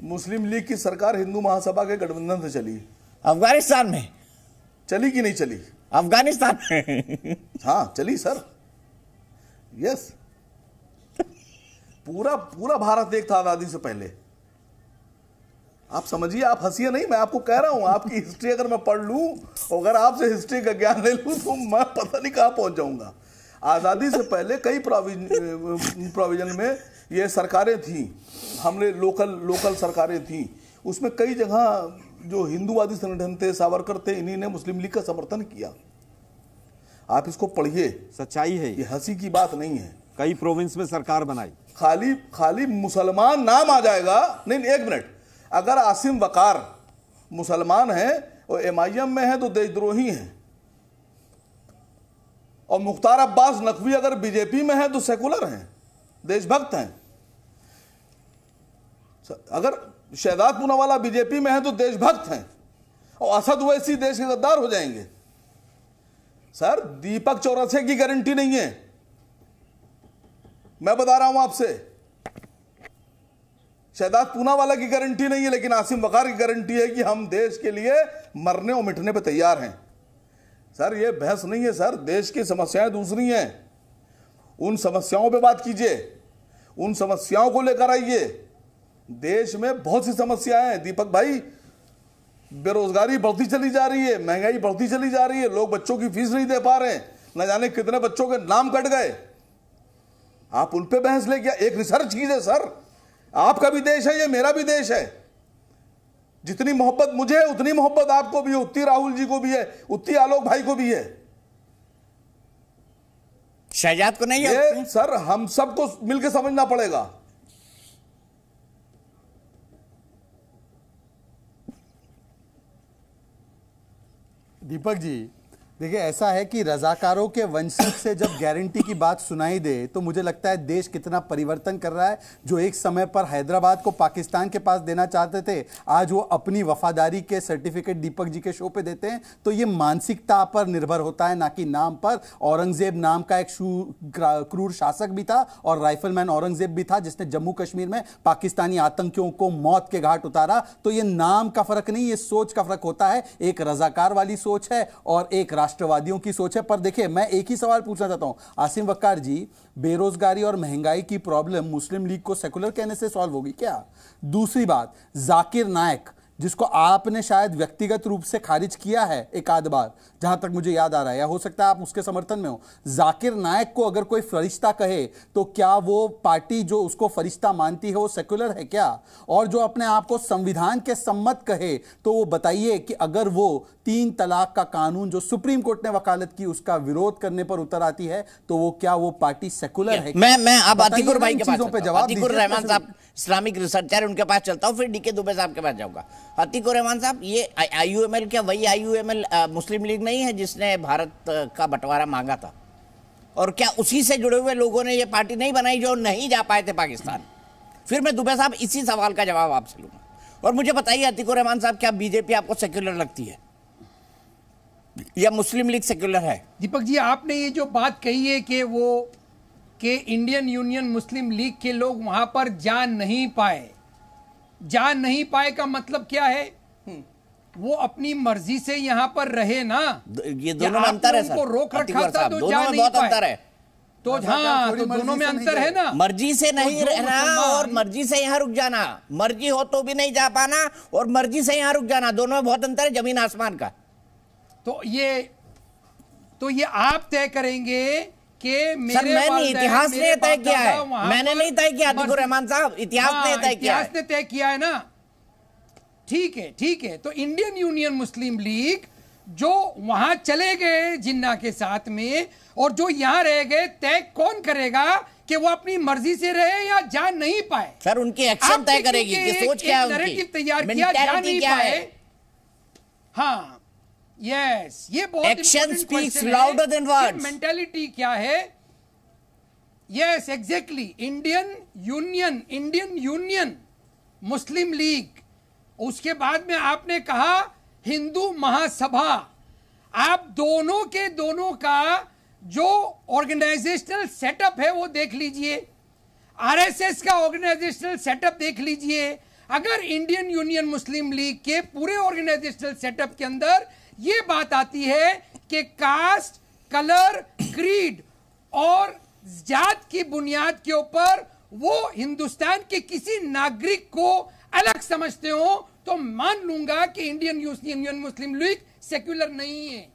मुस्लिम लीग की सरकार हिंदू महासभा के गठबंधन से चली। अफगानिस्तान में चली कि नहीं चली? अफगानिस्तान में हाँ चली सर, यस। पूरा भारत एक था आजादी से पहले। आप समझिए, आप हंसिए नहीं, मैं आपको कह रहा हूं, आपकी हिस्ट्री अगर मैं पढ़ लूं, अगर आपसे हिस्ट्री का ज्ञान ले लूं तो मैं पता नहीं कहां पहुंच जाऊंगा। आजादी से पहले कई प्रोविजन में ये सरकारें थी, हमने लोकल सरकारें थी, उसमें कई जगह जो हिंदूवादी संगठन थे, सावरकर थे, इन्हीं ने मुस्लिम लीग का समर्थन किया। आप इसको पढ़िए, सच्चाई है, ये हंसी की बात नहीं है। कई प्रोविंस में सरकार बनाई, खाली मुसलमान नाम आ जाएगा। नहीं, एक मिनट, अगर आसिम वकार मुसलमान है और MIM में है तो देशद्रोही है, और मुख्तार अब्बास नकवी अगर बीजेपी में है तो सेकुलर हैं, देशभक्त हैं। अगर शहजाद पूनावाला बीजेपी में है तो देशभक्त हैं, और असद ओवैसी देश के गद्दार हो जाएंगे। सर दीपक चौरसिया की गारंटी नहीं है, मैं बता रहा हूं आपसे। शहजाद पूनावाला की गारंटी नहीं है, लेकिन आसिम वकार की गारंटी है कि हम देश के लिए मरने और मिटने पर तैयार हैं। सर ये बहस नहीं है सर, देश की समस्याएं दूसरी हैं, उन समस्याओं पे बात कीजिए, उन समस्याओं को लेकर आइए। देश में बहुत सी समस्याएं हैं दीपक भाई, बेरोजगारी बढ़ती चली जा रही है, महंगाई बढ़ती चली जा रही है, लोग बच्चों की फीस नहीं दे पा रहे हैं, न जाने कितने बच्चों के नाम कट गए। आप उन पे बहस ले गया, एक रिसर्च कीजिए सर, आपका भी देश है, ये मेरा भी देश है। जितनी मोहब्बत मुझे है उतनी मोहब्बत आपको भी है, उतनी राहुल जी को भी है, उतनी आलोक भाई को भी है। शहजाद को नहीं है ये सर हम सबको मिलकर समझना पड़ेगा। दीपक जी देखिए, ऐसा है कि रजाकारों के वंशज से जब गारंटी की बात सुनाई दे तो मुझे लगता है देश कितना परिवर्तन कर रहा है। जो एक समय पर हैदराबाद को पाकिस्तान के पास देना चाहते थे, आज वो अपनी वफादारी के सर्टिफिकेट दीपक जी के शो पे देते हैं। तो ये मानसिकता पर निर्भर होता है, ना कि नाम पर। औरंगजेब नाम का एक क्रूर शासक भी था, और राइफलमैन औरंगजेब भी था, जिसने जम्मू कश्मीर में पाकिस्तानी आतंकियों को मौत के घाट उतारा। तो ये नाम का फर्क नहीं, ये सोच का फर्क होता है। एक रजाकार वाली सोच है और एक राष्ट्रवादियों की सोच है। पर देखिए, मैं एक ही सवाल पूछना चाहता हूं आसिम वकार जी, बेरोजगारी और महंगाई की प्रॉब्लम मुस्लिम लीग को सेकुलर कहने से सॉल्व होगी क्या? दूसरी बात, जाकिर नायक जिसको आपने शायद व्यक्तिगत रूप से खारिज किया है एक आध बार, जहां तक मुझे याद आ रहा है, या हो सकता है आप उसके समर्थन में हो। जाकिर नायक को अगर कोई फरिश्ता कहे तो क्या वो पार्टी जो उसको फरिश्ता मानती है वो सेक्युलर है क्या? और जो अपने आप को संविधान के सम्मत कहे तो वो बताइए कि अगर वो 3 तलाक का कानून जो सुप्रीम कोर्ट ने वकालत की उसका विरोध करने पर उतर आती है तो वो क्या वो पार्टी सेक्युलर है? मैं अब अतीकुर भाई के पास चीजों पे जवाब अतीकुर रहमान साहब इस्लामिक रिसर्चर, उनके पास चलता हूं, फिर डीके दुबे साहब के पास जाऊंगा। अतीकुर रहमान साहब, ये आईयूएमएल क्या वही आईयूएमएल मुस्लिम लीग नहीं है जिसने भारत का बंटवारा मांगा था? और क्या उसी से जुड़े हुए लोगों ने ये पार्टी नहीं बनाई जो नहीं जा पाए थे पाकिस्तान? फिर मैं दुबे साहब इसी सवाल का जवाब आपसे लूंगा। और मुझे बताइए अतीकुर रहमान साहब, क्या बीजेपी आपको सेक्युलर लगती है या मुस्लिम लीग सेक्युलर है? दीपक जी, आपने ये जो बात कही है कि इंडियन यूनियन मुस्लिम लीग के लोग वहां पर जा नहीं पाए, जा नहीं पाए का मतलब क्या है? वो अपनी मर्जी से यहाँ पर रहे ना, ये दोनों में अंतर है सर, उनको रोक रखा था तो दोनों में बहुत अंतर है। तो हाँ, तो दोनों में अंतर है ना। मर्जी से नहीं रहना और मर्जी से यहाँ रुक जाना, मर्जी हो तो भी नहीं जा पाना और मर्जी से यहाँ रुक जाना, दोनों में बहुत अंतर है, जमीन आसमान का। तो ये आप तय करेंगे कि मेरे मैंने इतिहास ने तय किया है, मैंने नहीं तय किया अतीकुर रहमान साहब, इतिहास ने तय किया है। इतिहास ने तय किया है ना, ठीक है, ठीक है। तो इंडियन यूनियन मुस्लिम लीग जो वहां चले गए जिन्ना के साथ में और जो यहां रह गए, तय कौन करेगा कि वो अपनी मर्जी से रहे या जा नहीं पाए? सर उनकी एक्शन तय करेगी कि सोच क्या है उनकी, नैरेटिव तैयार किया, जा नहीं पाए। हाँ, यस, ये बहुत action speaks louder than words. Mentality क्या है? Yes, exactly. इंडियन यूनियन मुस्लिम लीग, उसके बाद में आपने कहा हिंदू महासभा। आप दोनों का जो ऑर्गेनाइजेशनल सेटअप है वो देख लीजिए, आरएसएस का ऑर्गेनाइजेशनल सेटअप देख लीजिए। अगर इंडियन यूनियन मुस्लिम लीग के पूरे ऑर्गेनाइजेशनल सेटअप के अंदर ये बात आती है कि कास्ट, कलर, क्रीड और जात की बुनियाद के ऊपर वो हिंदुस्तान के किसी नागरिक को अलग समझते हो, तो मान लूंगा कि इंडियन यूनियन मुस्लिम लीग सेक्युलर नहीं है।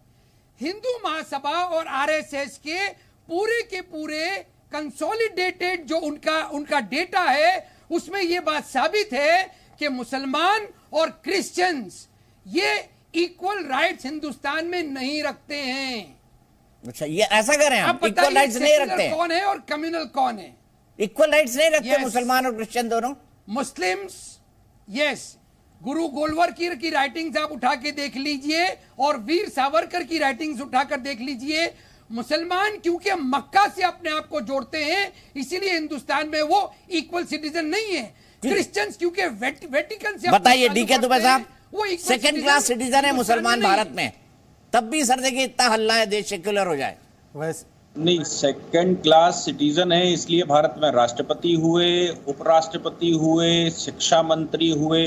हिंदू महासभा और आरएसएस के पूरे कंसोलिडेटेड जो उनका डेटा है उसमें यह बात साबित है कि मुसलमान और क्रिश्चियंस ये इक्वल राइट्स हिंदुस्तान में नहीं रखते हैं। अच्छा, ये ऐसा करें हम, इक्वल राइट्स नहीं रखते? कौन है और कम्युनल कौन है? इक्वल राइट्स नहीं रखते मुसलमान और क्रिश्चियन दोनों? मुस्लिम्स, यस, गुरु गोलवर की राइटिंग्स आप उठा के देख लीजिए और वीर सावरकर की राइटिंग्स उठाकर देख लीजिए। मुसलमान क्योंकि मक्का से अपने आप को जोड़ते हैं इसीलिए हिंदुस्तान में वो इक्वल सिटीजन नहीं है। क्रिश्चियंस क्योंकि वेटिकन से, बताइए डीके दुबे साहब, सेकंड क्लास सिटीजन है मुसलमान भारत में, तब भी सर देखिए इतना हल्ला है देश सेक्युलर हो जाए। नहीं, सेकंड क्लास सिटीजन है इसलिए भारत में राष्ट्रपति हुए, उपराष्ट्रपति हुए, शिक्षा मंत्री हुए।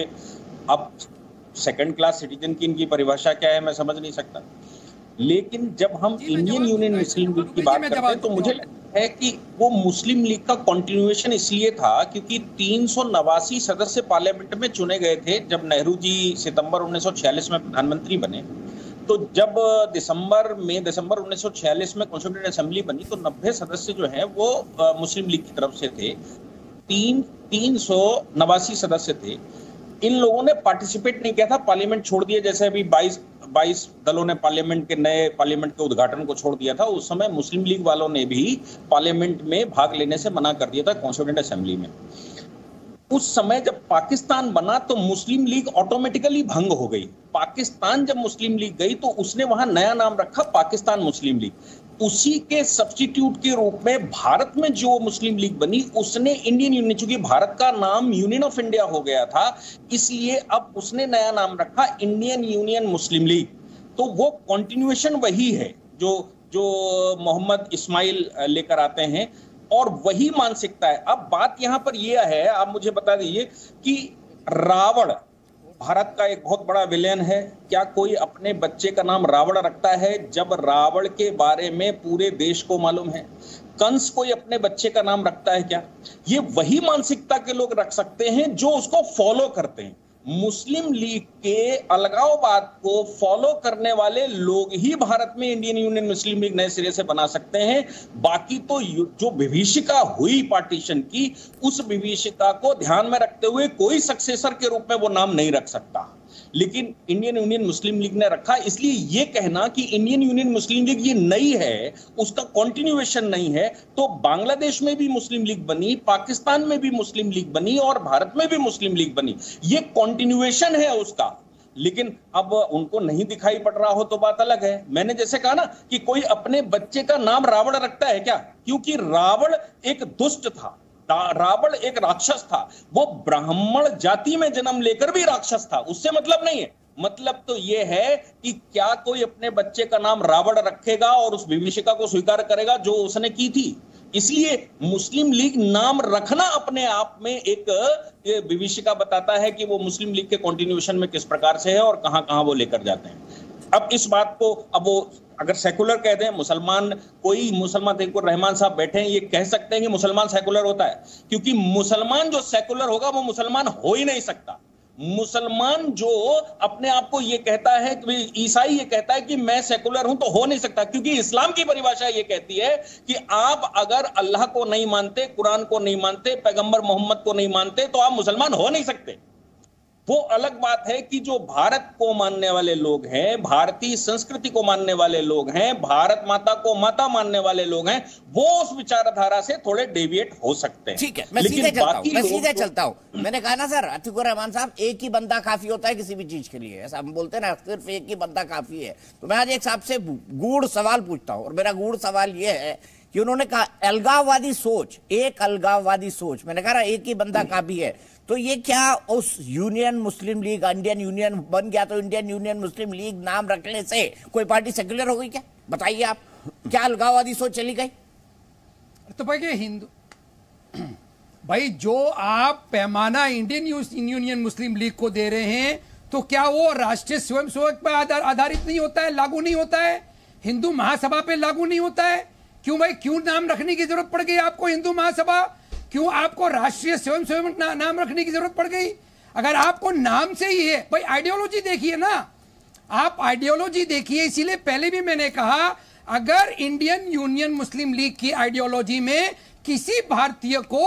अब सेकंड क्लास सिटीजन की इनकी परिभाषा क्या है मैं समझ नहीं सकता। लेकिन जब हम इंडियन यूनियन मुस्लिम लीग की बात करते हैं तो मुझे लगता है कि वो मुस्लिम लीग का कंटिन्यूएशन इसलिए था क्योंकि 389 सदस्य पार्लियामेंट में चुने गए थे जब नेहरू जी सितंबर 1946 में प्रधानमंत्री बने। तो जब दिसंबर 1946 में कॉन्स्टिट्यूएंट असेंबली बनी तो 90 सदस्य जो हैं वो मुस्लिम लीग की तरफ से थे। 389 सदस्य थे। इन लोगों ने पार्टिसिपेट नहीं किया था, पार्लियामेंट छोड़ दिया। जैसे अभी 22 दलों ने नए पार्लियामेंट के उद्घाटन को छोड़ दिया था, उस समय मुस्लिम लीग वालों ने भी पार्लियामेंट में भाग लेने से मना कर दिया था कॉन्स्टिट्यूएंट असेंबली में। उस समय जब पाकिस्तान बना तो मुस्लिम लीग ऑटोमेटिकली भंग हो गई। पाकिस्तान जब मुस्लिम लीग गई तो उसने वहां नया नाम रखा पाकिस्तान मुस्लिम लीग। उसी के सब्स्टिट्यूट के रूप में भारत में जो मुस्लिम लीग बनी उसने इंडियन यूनियन, चूंकि भारत का नाम यूनियन ऑफ इंडिया हो गया था इसलिए अब उसने नया नाम रखा इंडियन यूनियन मुस्लिम लीग। तो वो कंटिन्यूएशन वही है जो मोहम्मद इस्माइल लेकर आते हैं और वही मानसिकता है। अब बात यहां पर यह है, आप मुझे बता दीजिए कि रावण भारत का एक बहुत बड़ा विलेन है। क्या कोई अपने बच्चे का नाम रावण रखता है जब रावण के बारे में पूरे देश को मालूम है? कंस कोई अपने बच्चे का नाम रखता है क्या? ये वही मानसिकता के लोग रख सकते हैं जो उसको फॉलो करते हैं। मुस्लिम लीग के अलगाववाद को फॉलो करने वाले लोग ही भारत में इंडियन यूनियन मुस्लिम लीग नए सिरे से बना सकते हैं। बाकी तो जो विभीषिका हुई पार्टीशन की, उस विभीषिका को ध्यान में रखते हुए कोई सक्सेसर के रूप में वो नाम नहीं रख सकता, लेकिन इंडियन यूनियन मुस्लिम लीग ने रखा। इसलिए ये कहना कि इंडियन यूनियन मुस्लिम लीग ये नई है, उसका कंटिन्यूएशन नहीं है, तो बांग्लादेश में भी मुस्लिम लीग बनी, पाकिस्तान में भी मुस्लिम लीग बनी और भारत में भी मुस्लिम लीग बनी, ये कंटिन्यूएशन है उसका। लेकिन अब उनको नहीं दिखाई पड़ रहा हो तो बात अलग है। मैंने जैसे कहा ना कि कोई अपने बच्चे का नाम रावण रखता है क्या? क्योंकि रावण एक दुष्ट था, रावण एक राक्षस था, वो ब्राह्मण जाति में जन्म लेकर भी राक्षस था, उससे मतलब नहीं है। मतलब तो ये है कि क्या कोई अपने बच्चे का नाम रावण रखेगा और उस विभीषिका को स्वीकार करेगा जो उसने की थी? इसलिए मुस्लिम लीग नाम रखना अपने आप में एक विभीषिका बताता है कि वो मुस्लिम लीग के कंटिन्यूएशन में किस प्रकार से है और कहां कहां वो लेकर जाते हैं। अब इस बात को, अब वो अगर सेकुलर कहते हैं मुसलमान, कोई मुसलमान तकीकुर रहमान साहब बैठे हैं, ये कह सकते हैं कि मुसलमान सेकुलर होता है, क्योंकि मुसलमान जो सेकुलर होगा वो मुसलमान हो ही नहीं सकता। मुसलमान जो अपने आप को ये कहता है कि ईसाई ये कहता है कि मैं सेकुलर हूं, तो हो नहीं सकता, क्योंकि इस्लाम की परिभाषा ये कहती है कि आप अगर अल्लाह को नहीं मानते, कुरान को नहीं मानते, पैगंबर मोहम्मद को नहीं मानते, तो आप मुसलमान हो नहीं सकते। वो अलग बात है कि जो भारत को मानने वाले लोग हैं, भारतीय संस्कृति को मानने वाले लोग हैं, भारत माता को माता मानने वाले लोग हैं, वो उस विचारधारा से थोड़े डेविएट हो सकते हैं। ठीक है, मैं सीधे चलता हूं। मैंने कहा ना सर, अतीकुर रहमान साहब, एक ही बंदा काफी होता है किसी भी चीज के लिए, ऐसा हम बोलते हैं ना, सिर्फ एक ही बंदा काफी है। तो मैं आज एक आपसे गूढ़ सवाल पूछता हूं, और मेरा गूढ़ सवाल ये है कि उन्होंने कहा अलगाववादी सोच, एक अलगाववादी सोच, मैंने कहा एक ही बंदा काफी है, तो ये क्या उस यूनियन मुस्लिम लीग, इंडियन यूनियन बन गया तो इंडियन यूनियन मुस्लिम लीग नाम रखने से कोई पार्टी सेक्युलर हो गई क्या? बताइए आप, क्या अलगाववादी सोच चली गई? तो भाई हिंदू भाई जो आप पैमाना इंडियन यूनियन मुस्लिम लीग को दे रहे हैं, तो क्या वो राष्ट्रीय स्वयंसेवक पर आधारित नहीं होता है, लागू नहीं होता है? हिंदू महासभा पे लागू नहीं होता है? क्यों भाई, क्यों नाम रखने की जरूरत पड़ गई आपको हिंदू महासभा? क्यों आपको राष्ट्रीय स्वयंसेवक नाम रखने की जरूरत पड़ गई? अगर आपको नाम से ही है भाई, आइडियोलॉजी देखिए ना, आप आइडियोलॉजी देखिए। इसीलिए पहले भी मैंने कहा, अगर इंडियन यूनियन मुस्लिम लीग की आइडियोलॉजी में किसी भारतीय को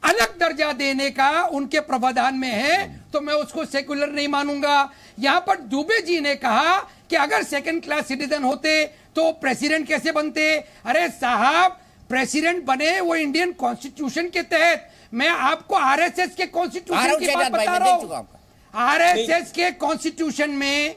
अलग दर्जा देने का उनके प्रावधान में है, तो मैं उसको सेकुलर नहीं मानूंगा। यहां पर दुबे जी ने कहा कि अगर सेकंड क्लास सिटीजन होते तो प्रेसिडेंट कैसे बनते? अरे साहब, प्रेसिडेंट बने वो इंडियन कॉन्स्टिट्यूशन के तहत। मैं आपको आरएसएस के कॉन्स्टिट्यूशन की बात बता रहा हूं। आरएसएस के कॉन्स्टिट्यूशन में,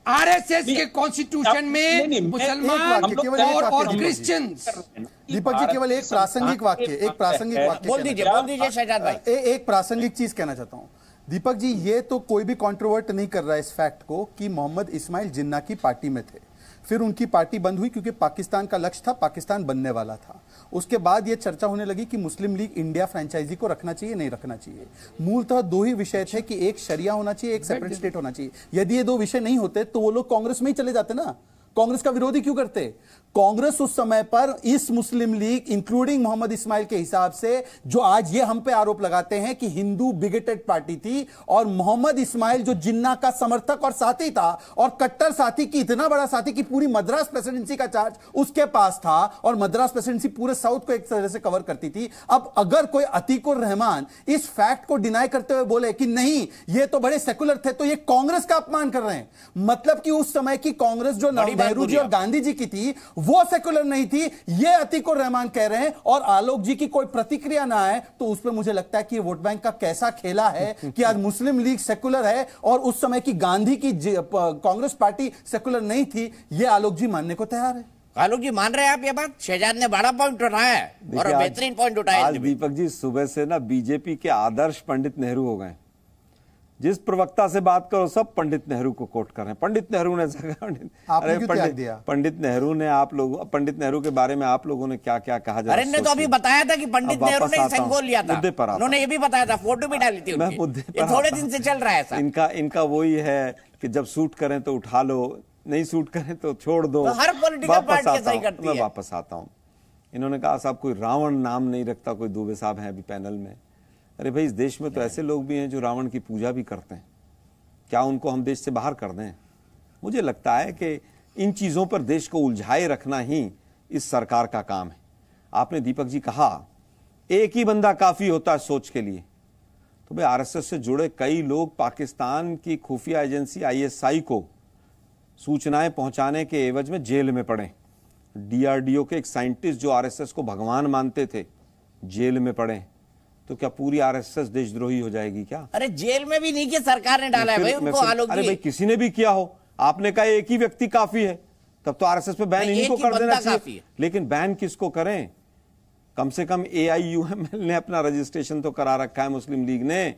आरएसएस के कॉन्स्टिट्यूशन में मुसलमान और क्रिश्चियंस। दीपक जी, केवल एक प्रासंगिक वाक्य बोल दीजिए शहजाद भाई। एक प्रासंगिक चीज कहना चाहता हूं दीपक जी, ये तो कोई भी कॉन्ट्रोवर्ट नहीं कर रहा है इस फैक्ट को कि मोहम्मद इस्माइल जिन्ना की पार्टी में थे, फिर उनकी पार्टी बंद हुई क्योंकि पाकिस्तान का लक्ष्य था, पाकिस्तान बनने वाला था। उसके बाद यह चर्चा होने लगी कि मुस्लिम लीग इंडिया फ्रेंचाइजी को रखना चाहिए, नहीं रखना चाहिए। मूलतः दो ही विषय थे कि एक शरिया होना चाहिए, एक सेपरेट स्टेट होना चाहिए। यदि ये दो विषय नहीं होते तो वो लोग कांग्रेस में ही चले जाते ना। कांग्रेस का विरोधी क्यों करते? कांग्रेस उस समय पर इस मुस्लिम लीग इंक्लूडिंग मोहम्मद इस्माइल के हिसाब से, जो आज ये हम पे आरोप लगाते हैं कि हिंदू बिगेटेड पार्टी थी, और मोहम्मद इस्माइल जो जिन्ना का समर्थक और साथी था, और कट्टर साथी की, इतना बड़ा साथी कि पूरी मद्रास प्रेसिडेंसी का चार्ज उसके पास था, और मद्रास प्रेसिडेंसी पूरे साउथ को एक तरह से कवर करती थी। अब अगर कोई अतीकुर रहमान इस फैक्ट को डिनाई करते हुए बोले कि नहीं ये तो बड़े सेकुलर थे, तो ये कांग्रेस का अपमान कर रहे हैं। मतलब कि उस समय की कांग्रेस जो नेहरू जी और गांधी जी की थी वो सेकुलर नहीं थी, ये अतीकुर रहमान कह रहे हैं। और आलोक जी की कोई प्रतिक्रिया ना आए तो उस पर मुझे लगता है कि वोट बैंक का कैसा खेला है कि आज मुस्लिम लीग सेकुलर है और उस समय की गांधी की कांग्रेस पार्टी सेकुलर नहीं थी, ये आलोक जी मानने को तैयार है। आलोक जी मान रहे हैं आप ये बात? शहजाद ने बड़ा पॉइंट उठाया है और बेहतरीन पॉइंट उठाया। आज दीपक जी सुबह से ना बीजेपी के आदर्श पंडित नेहरू हो गए। जिस प्रवक्ता से बात करो सब पंडित नेहरू को कोट कर रहे हैं। पंडित नेहरू ने पंडित नेहरू ने पंडित नेहरू के बारे में आप लोगों ने क्या क्या कहा? अरे ने तो अभी बताया था कि पंडित नेहरू ने संगोल लिया था, उन्होंने ये भी बताया था, फोटो भी डाली थी उनकी। ये थोड़े दिन से चल रहा है ऐसा। इनका वही है कि जब सूट करें तो उठा लो, नहीं सूट करें तो छोड़ दो। तो हर पॉलिटिकल पार्टी ऐसा ही करती है। मैं वापस आता हूँ। इन्होंने कहा साहब कोई रावण नाम नहीं रखता, कोई दुबे साहब हैं अभी पैनल में, अरे भाई, इस देश में तो ऐसे लोग भी हैं जो रावण की पूजा भी करते हैं। क्या उनको हम देश से बाहर कर दें? मुझे लगता है कि इन चीज़ों पर देश को उलझाए रखना ही इस सरकार का काम है। आपने दीपक जी कहा एक ही बंदा काफ़ी होता है सोच के लिए, तो भाई आरएसएस से जुड़े कई लोग पाकिस्तान की खुफिया एजेंसी आईएसआई को सूचनाएं पहुंचाने के एवज में जेल में पड़े। डीआरडीओ के एक साइंटिस्ट जो आरएसएस को भगवान मानते थे, जेल में पड़े। तो क्या पूरी आरएसएस देशद्रोही हो जाएगी क्या? अरे जेल में भी नहीं किया, सरकार ने डाला है भाई उनको। आलोक जी, अरे भाई किसी ने भी किया हो, आपने कहा एक ही व्यक्ति काफी है, तब तो आरएसएस पे बैन इन्हीं को कर देना चाहिए। लेकिन बैन किसको करें? कम से कम AIUML ने अपना रजिस्ट्रेशन तो करा रखा है, मुस्लिम लीग ने।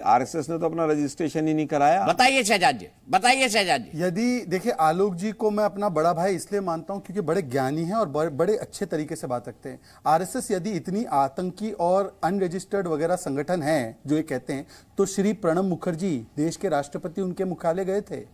आरएसएस ने तो अपना रजिस्ट्रेशन ही नहीं कराया। बताइए शहजाद जी, बताइए शहजाद जी। यदि देखिए, आलोक जी को मैं अपना बड़ा भाई इसलिए मानता हूं क्योंकि बड़े ज्ञानी हैं और बड़े अच्छे तरीके से बात रखते हैं। आरएसएस यदि इतनी आतंकी और अनरजिस्टर्ड वगैरह संगठन है जो ये कहते हैं, तो श्री प्रणब मुखर्जी देश के राष्ट्रपति उनके मुख्यालय गए थे।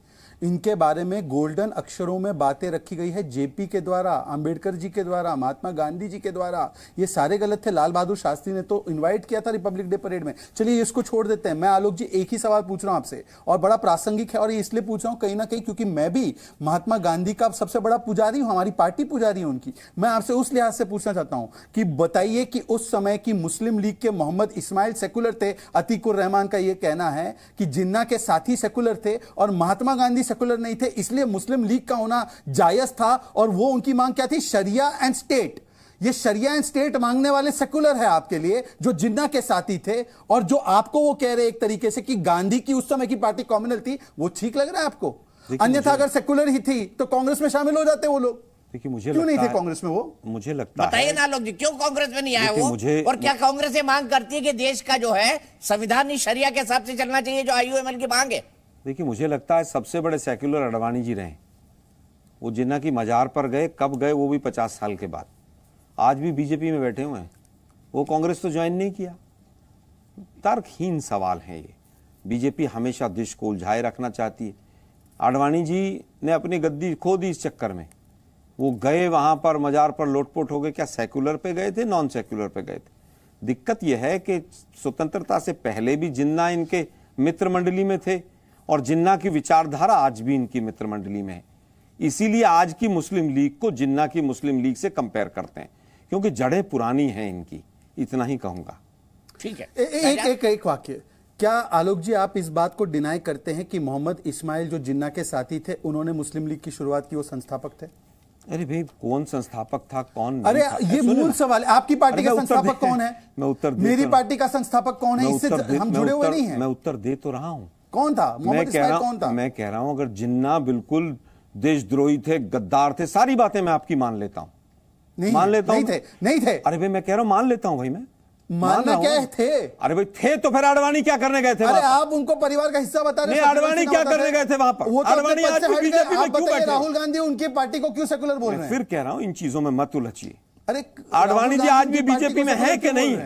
इनके बारे में गोल्डन अक्षरों में बातें रखी गई है जेपी के द्वारा, अंबेडकर जी के द्वारा, महात्मा गांधी जी के द्वारा। ये सारे गलत थे। लाल बहादुर शास्त्री ने तो इनवाइट किया था रिपब्लिक डे परेड में। चलिए इसको छोड़ देते हैं। मैं आलोक जी एक ही सवाल पूछ रहा हूं आपसे, और बड़ा प्रासंगिक है, और ये इसलिए पूछ रहा हूं कहीं ना कहीं क्योंकि मैं भी महात्मा गांधी का सबसे बड़ा पुजारी हूं, हमारी पार्टी पुजारी है उनकी। मैं आपसे उस लिहाज से पूछना चाहता हूं कि बताइए कि उस समय की मुस्लिम लीग के मोहम्मद इस्माइल सेकुलर थे। अतीकुर रहमान का यह कहना है कि जिन्ना के साथी सेकुलर थे और महात्मा गांधी सेकुलर नहीं थे, इसलिए मुस्लिम लीग का होना जायज था। और वो उनकी मांग क्या थी? शरिया एंड स्टेट। ये शरिया एंड स्टेट मांगने वाले सेकुलर है आपके लिए, जो जिन्ना के साथी थे, और जो आपको वो कह रहे एक तरीके से कि गांधी की उस समय की पार्टी कम्युनल थी। वो ठीक लग रहा है आपको? अन्यथा अगर सेकुलर ही थी तो कांग्रेस में शामिल हो जाते वो लोग। देखिए, मुझे क्यों नहीं थे कांग्रेस में वो? मुझे लगता है, बताइए ना लोग जी, क्यों कांग्रेस में नहीं आए वो? और क्या कांग्रेस ये मांग करती है कि देश का जो है संविधान शरिया के हिसाब से चलना चाहिए, जो IUML की मांग है? देखिए, मुझे लगता है सबसे बड़े सेक्युलर अडवाणी जी रहे। वो जिन्ना की मजार पर गए, कब गए? वो भी 50 साल के बाद। आज भी बीजेपी में बैठे हुए हैं। वो कांग्रेस तो ज्वाइन नहीं किया। तर्कहीन सवाल है ये। बीजेपी हमेशा देश को उलझाए रखना चाहती है। आडवाणी जी ने अपनी गद्दी खो दी इस चक्कर में। वो गए वहां पर मजार पर लोटपोट हो गए। क्या सेक्युलर पे गए थे, नॉन सेक्युलर पे गए थे? दिक्कत यह है कि स्वतंत्रता से पहले भी जिन्ना इनके मित्र मंडली में थे, और जिन्ना की विचारधारा आज भी इनकी मित्र मंडली में है। इसीलिए आज की मुस्लिम लीग को जिन्ना की मुस्लिम लीग से कंपेयर करते हैं, क्योंकि जड़ें पुरानी हैं इनकी। इतना ही कहूंगा। ठीक है। एक वाक्य, क्या आलोक जी आप इस बात को डिनाई करते हैं कि मोहम्मद इस्माइल जो जिन्ना के साथी थे, उन्होंने मुस्लिम लीग की शुरुआत की, वो संस्थापक थे? अरे भाई, कौन संस्थापक था, कौन? अरे ये मूल सवाल है। आपकी पार्टी का संस्थापक कौन है? मैं उत्तर दे, मेरी पार्टी का संस्थापक कौन है? इससे हम जुड़े हुए नहीं हैं। मैं उत्तर दे तो रहा हूं। कौन था मोहम्मद इस्माइल? कौन था? मैं कह रहा हूं, अगर जिन्ना बिल्कुल देशद्रोही थे, गद्दार थे, सारी बातें मैं आपकी मान लेता हूं। मान लेता हूं। नहीं थे। अरे भाई, मैं कह रहा हूं मान लेता हूं भाई। मैं मानना क्या थे? अरे भाई थे तो फिर आडवाणी क्या करने गए थे? अरे आप उनको परिवार का हिस्सा बता रहे हैं। आडवाणी क्या करने गए थे वहां पर? वो आडवाणी आज भी बीजेपी में क्यों बैठे? राहुल गांधी उनकी पार्टी को क्यों सेकुलर बोल रहे हैं? फिर कह रहा हूं, इन चीजों में मत उलझिए। अरे आडवाणी जी आज भी बीजेपी में है कि नहीं?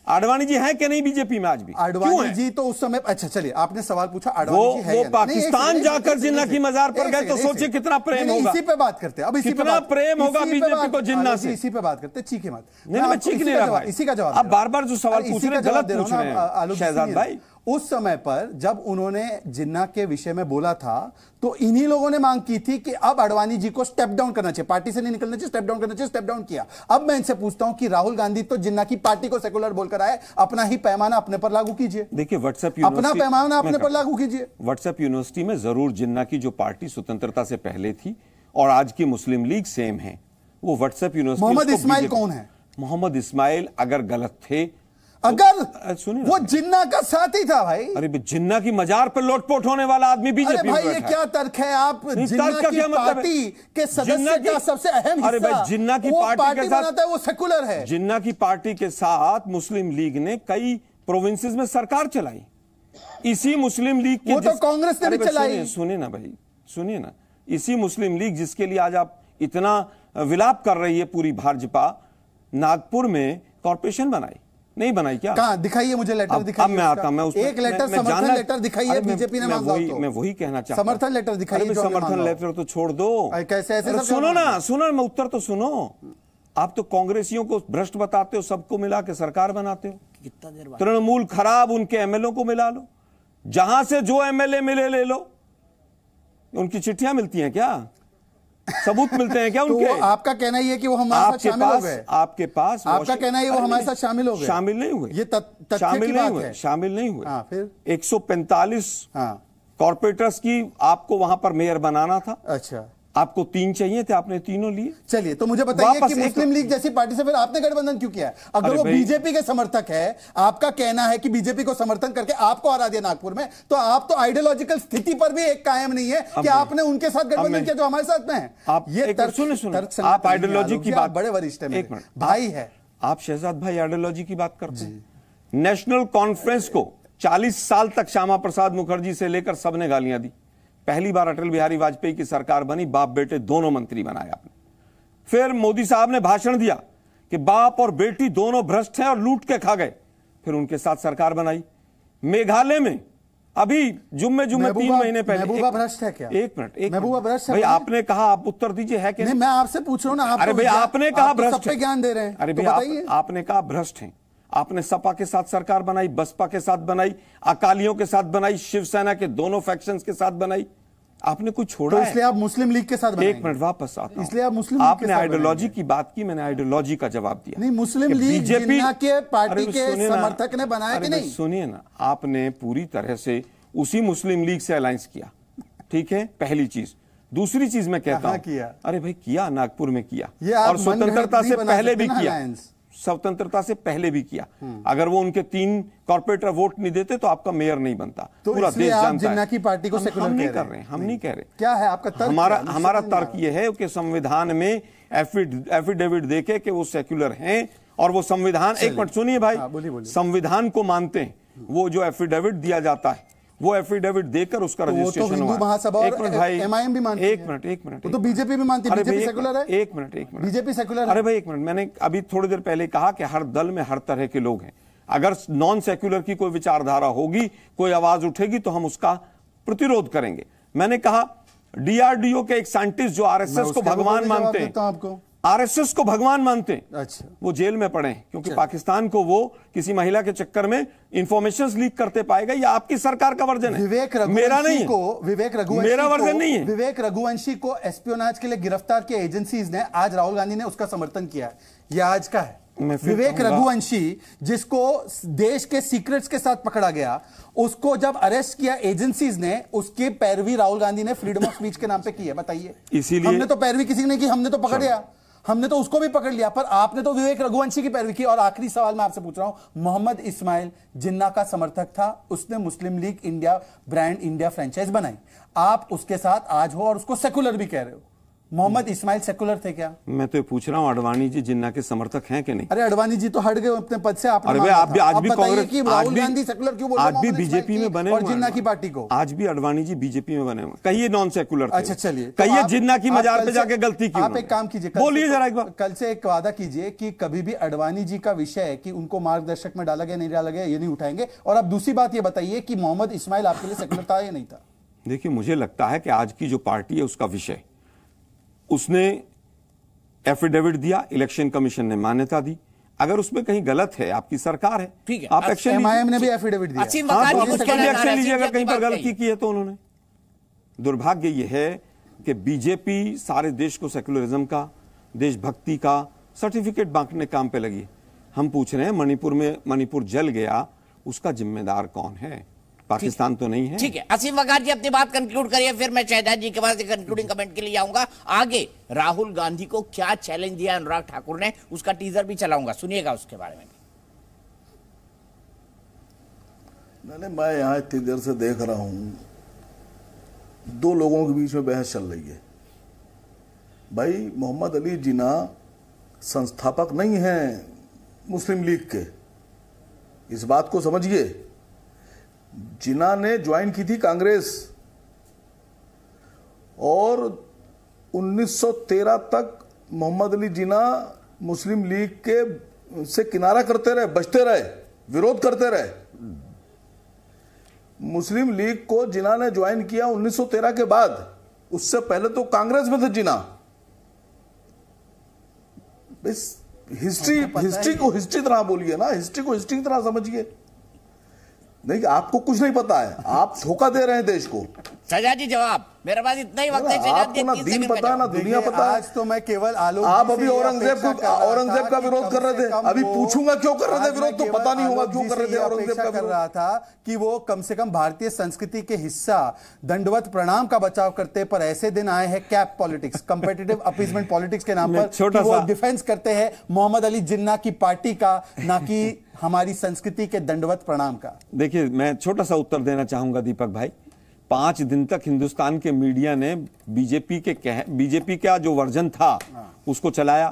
आडवाणी जी है कि नहीं बीजेपी में आज भी? आडवाणी जी तो उस समय, अच्छा चलिए, आपने सवाल पूछा आडवाणी जी है। वो पाकिस्तान जाकर जिन्ना की मजार पर गए, तो सोचिए कितना प्रेम होगा। इसी पे बात करते हैं। अब कितना प्रेम होगा बीजेपी को जिन्ना से। इसी पे बात करते हैं। चीखे मत। नहीं, मैं चीख नहीं रहा। इसी का जवाब आप बार बार जो सवाल पूछ रहे हैं गलत पूछ रहे हैं शहजाद भाई। उस समय पर जब उन्होंने जिन्ना के विषय में बोला था, तो इन्हीं लोगों ने मांग की थी कि अब आडवाणी जी को स्टेप डाउन करना चाहिए, पार्टी से नहीं निकलना चाहिए, स्टेप डाउन करना चाहिए। स्टेप डाउन किया। अब मैं इनसे पूछता हूं कि राहुल गांधी तो जिन्ना की पार्टी को सेकुलर बोलकर आए, अपना ही पैमाना अपने पर लागू कीजिए। देखिए, व्हाट्सएप अपना पैमाना अपने पर लागू कीजिए। व्हाट्सएप यूनिवर्सिटी में जरूर जिन्ना की जो पार्टी स्वतंत्रता से पहले थी और आज की मुस्लिम लीग सेम है। वो व्हाट्सएप यूनिवर्सिटी। मोहम्मद इस्माइल कौन है? मोहम्मद इस्माइल अगर गलत थे, अगर सुनिए, वो जिन्ना का साथी था भाई। अरे जिन्ना की मजार पर लोटपोट होने वाला आदमी बीजेपी में बैठा है। ये क्या तर्क है? आप जिन्ना की पार्टी के सदस्य का सबसे अहम हिस्सा, अरे भाई, जिन्ना की पार्टी के साथ वो सेकुलर है। जिन्ना की पार्टी के साथ मुस्लिम लीग ने कई प्रोविंसेस में सरकार चलाई। इसी मुस्लिम लीग के, वो तो कांग्रेस ने भी चलाई। सुनिए ना भाई, सुनिए ना। इसी मुस्लिम लीग जिसके लिए आज आप इतना विलाप कर रही है पूरी भाजपा, नागपुर में कॉर्पोरेशन बनाई, नहीं बनाई क्या? कहां दिखाइए मुझे लेटर दिखाइए। अब मैं आता हूं, एक लेटर, समर्थन लेटर दिखाइए। बीजेपी ने मांगा तो मैं वही कहना चाहता हूं। समर्थन लेटर दिखाइए। समर्थन लेटर तो छोड़ दो। कैसे ऐसे? सुनो ना, सुनो, मैं उत्तर तो सुनो। आप तो कांग्रेसियों को भ्रष्ट बताते हो, सबको मिला के सरकार बनाते हो। कितना देर बाद? तृणमूल खराब, उनके एमएलए को मिला लो, जहां से जो एमएलए मिले ले लो। उनकी चिट्ठियां मिलती हैं क्या? सबूत मिलते हैं क्या उनके? तो आपका कहना ही है कि वो हमारे साथ शामिल हो गए? आपके पास आपका कहना है वो हमारे साथ शामिल हो गए? शामिल नहीं हुए, ये तथ्य शामिल की नहीं बात हुए, है। शामिल नहीं हुए। फिर 145 कॉर्पोरेटर्स की आपको वहां पर मेयर बनाना था। अच्छा, आपको 3 चाहिए थे, आपने तीनों लिए। चलिए, तो मुझे बताइए कि मुस्लिम लीग जैसी पार्टी से फिर आपने गठबंधन क्यों किया है? अगर वो बीजेपी के समर्थक है, आपका कहना है कि बीजेपी को समर्थन करके आपको हरा दिया नागपुर में, तो आप तो आइडियोलॉजिकल स्थिति पर भी एक कायम नहीं है कि आपने उनके साथ गठबंधन किया जो हमारे साथ में है। आप ये सुने, आप आइडियोलॉजी की बात, बड़े वरिष्ठ है, एक मिनट, भाई है आप शहजाद भाई आइडियोलॉजी की बात करते हैं। नेशनल कॉन्फ्रेंस को 40 साल तक श्यामा प्रसाद मुखर्जी से लेकर सबने गालियां दी। पहली बार अटल बिहारी वाजपेयी की सरकार बनी, बाप बेटे दोनों मंत्री बनाए आपने। फिर मोदी साहब ने भाषण दिया कि बाप और बेटी दोनों भ्रष्ट हैं और लूट के खा गए, फिर उनके साथ सरकार बनाई। मेघालय में अभी जुम्मे 3 महीने पहले, महबूबा भ्रष्ट है क्या? एक मिनट, महबूबा भ्रष्ट है भाई? आपने कहा, आप उत्तर दीजिए, है कि नहीं? मैं आपसे पूछ रहा हूं ना। अरे भाई, आपने कहा भ्रष्ट है, ज्ञान दे रहे हैं। अरे भाई, आपने कहा भ्रष्ट है। आपने सपा के साथ सरकार बनाई, बसपा के साथ बनाई, अकालियों के साथ बनाई, शिवसेना के दोनों फैक्शंस के साथ बनाई। आपने कुछ छोड़ा? तो इसलिए आप मुस्लिम लीग के साथ बनाएंगे? एक मिनट, वापस आता हूं। इसलिए आप मुस्लिम लीग आपने आइडियोलॉजी की बात की, मैंने आइडियोलॉजी का जवाब दिया। नहीं, मुस्लिम लीग जिन्ना के पार्टी के समर्थक ने बनाया कि नहीं? सुनिए ना, आपने पूरी तरह से उसी मुस्लिम लीग से अलायंस किया, ठीक है, पहली चीज। दूसरी चीज मैं कहता हूं, अरे भाई किया, नागपुर में किया, और स्वतंत्रता से पहले भी किया, स्वतंत्रता से पहले भी किया। अगर वो उनके 3 कॉर्पोरेटर वोट नहीं देते तो आपका मेयर नहीं बनता। तो पूरा देश जानता है। की पार्टी को सेकुलर हम नहीं कर रहे, हम नहीं कह रहे। क्या है आपका तर्क? हमारा तर्क ये है कि संविधान में एफिडेविट देके कि वो सेक्युलर हैं, और वो संविधान, एक मिनट सुनिए भाई, संविधान को मानते हैं। वो जो एफिडेविट दिया जाता है, वो एफिडेविट देकर उसका रजिस्ट्रेशन हिंदू महासभा और एमआईएम भी मानती है। एक मिनट, तो बीजेपी भी मानती है। बीजेपी सेकुलर है? एक मिनट, बीजेपी सेकुलर है। अरे भाई एक मिनट, मैंने अभी थोड़ी देर पहले कहा कि हर दल में हर तरह के लोग हैं। अगर नॉन सेक्युलर की कोई विचारधारा होगी, कोई आवाज उठेगी, तो हम उसका प्रतिरोध करेंगे। मैंने कहा डीआरडीओ के एक साइंटिस्ट जो आरएसएस को भगवान मानते हैं, आरएसएस को भगवान मानते हैं, अच्छा, वो जेल में पड़े हैं क्योंकि पाकिस्तान को वो किसी महिला के चक्कर में इंफॉर्मेशंस लीक करते पाएगा। ये आपकी सरकार का वर्जन है, मेरा नहीं है। मेरा वर्जन नहीं है। विवेक रघुवंशी को एस्पियोनाज के लिए गिरफ्तार किया एजेंसीज ने, आज राहुल गांधी ने उसका समर्थन किया है। ये आज का है। विवेक रघुवंशी, जिसको देश के सीक्रेट्स के साथ पकड़ा गया, उसको जब अरेस्ट किया एजेंसीज ने, उसकी पैरवी राहुल गांधी ने फ्रीडम ऑफ स्पीच के नाम पे की है। बताइए, इसीलिए हमने तो पैरवी किसी ने की, हमने तो पकड़ लिया, हमने तो उसको भी पकड़ लिया, पर आपने तो विवेक रघुवंशी की पैरवी की। और आखिरी सवाल मैं आपसे पूछ रहा हूं, मोहम्मद इस्माइल जिन्ना का समर्थक था, उसने Muslim League India brand India franchise बनाई, आप उसके साथ आज हो और उसको सेकुलर भी कह रहे हो। मोहम्मद इस्माइल सेकुलर थे क्या? मैं तो पूछ रहा हूं, अडवाणी जी जिन्ना के समर्थक हैं कि नहीं? अरे अडवाणी जी तो हट गए अपने पद से। आप आज भी कांग्रेस, राहुल गांधी सेकुलर क्यों बोल रहे हैं? आज भी बीजेपी में बने और जिन्ना की पार्टी को आज भी अडवाणी जी बीजेपी में बने हुए। कहिए नॉन सेकुलर। अच्छा चलिए, कहिए जिन्ना की मजार पे जाके गलती की। आप एक काम कीजिए, बोलिए जरा एक बार, कल से एक वादा कीजिए कि कभी भी अडवाणी जी का विषय कि उनको मार्गदर्शक में डाला गया नहीं डाला गया, ये नहीं उठाएंगे। और अब दूसरी बात ये बताइए कि मोहम्मद इस्माइल आपके लिए सेकुलर था या नहीं था? देखिए, मुझे लगता है कि आज की जो पार्टी है उसका विषय, उसने एफिडेविट दिया, इलेक्शन कमीशन ने मान्यता दी। अगर उसमें कहीं गलत है, आपकी सरकार है, ठीक है, आप एक्शन एमआईएम ने भी एफिडेविट दिया। एक्शन लीजिए अगर कहीं पर गलती की है तो उन्होंने। दुर्भाग्य यह है कि बीजेपी सारे देश को सेकुलरिज्म का, देशभक्ति का सर्टिफिकेट बांटने काम पे लगी। हम पूछ रहे हैं, मणिपुर जल गया, उसका जिम्मेदार कौन है? पाकिस्तान तो नहीं है। ठीक है, असीम वकार जी अपनी बात कंक्लूड करिए, फिर मैं शहजाद जी के पास कंक्लूडिंग कमेंट के लिए आऊंगा। आगे राहुल गांधी को क्या चैलेंज दिया अनुराग ठाकुर ने, उसका टीजर भी चलाऊंगा, सुनिएगा उसके बारे में। नहीं, मैं यहां इतनी देर से देख रहा हूं, दो लोगों के बीच में बहस चल रही है। भाई, मोहम्मद अली जिन्ना संस्थापक नहीं है मुस्लिम लीग के, इस बात को समझिए। जिन्ना ने ज्वाइन की थी कांग्रेस, और 1913 तक मोहम्मद अली जिन्ना मुस्लिम लीग के से किनारा करते रहे, बचते रहे, विरोध करते रहे। मुस्लिम लीग को जिन्ना ने ज्वाइन किया 1913 के बाद, उससे पहले तो कांग्रेस में थे जिन्ना। हिस्ट्री को हिस्ट्री तरह बोलिए ना, हिस्ट्री को हिस्ट्री तरह समझिए। नहीं, आपको कुछ नहीं पता है, आप धोखा दे रहे हैं देश को। शहजाद जी जवाब, मेरे पास इतना ही वक्त है। आपको ना दीन पता है ना दुनिया पता है। आज तो मैं केवल आप अभी औरंगजेब का विरोध कर रहे थे, अभी पूछूंगा क्यों कर रहे थे विरोध, तो पता नहीं होगा क्यों कर रहे थे औरंगजेब का कर रहा था कि वो कम से कम भारतीय संस्कृति के हिस्सा दंडवत प्रणाम का बचाव करते, पर ऐसे दिन आए हैं cap politics, competitive appeasement politics के नाम पर कि वो डिफेंस करते हैं मोहम्मद अली जिन्ना की पार्टी का, ना कि हमारी संस्कृति के दंडवत प्रणाम का। देखिए, मैं छोटा सा उत्तर देना चाहूंगा दीपक भाई। 5 दिन तक हिंदुस्तान के मीडिया ने बीजेपी का जो वर्जन था उसको चलाया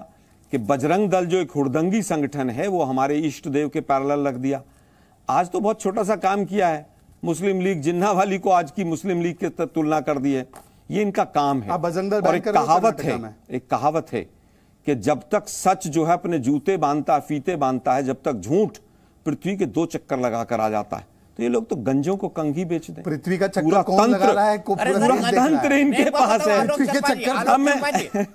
कि बजरंग दल जो एक हुड़दंगी संगठन है वो हमारे इष्ट देव के पैरेलल रख दिया। आज तो बहुत छोटा सा काम किया है, मुस्लिम लीग जिन्ना वाली को आज की मुस्लिम लीग के तुलना कर दी है। ये इनका काम है। और एक कहावत है कि जब तक सच जो है अपने जूते बांधता, फीते बांधता है, जब तक झूठ पृथ्वी के 2 चक्कर लगाकर आ जाता है। तो ये लोग तो गंजों को कंघी बेच दें। पृथ्वी का चक्कर कौन लगा रहा है? पूरा तंत्र इनके पास है। पृथ्वी के चक्कर,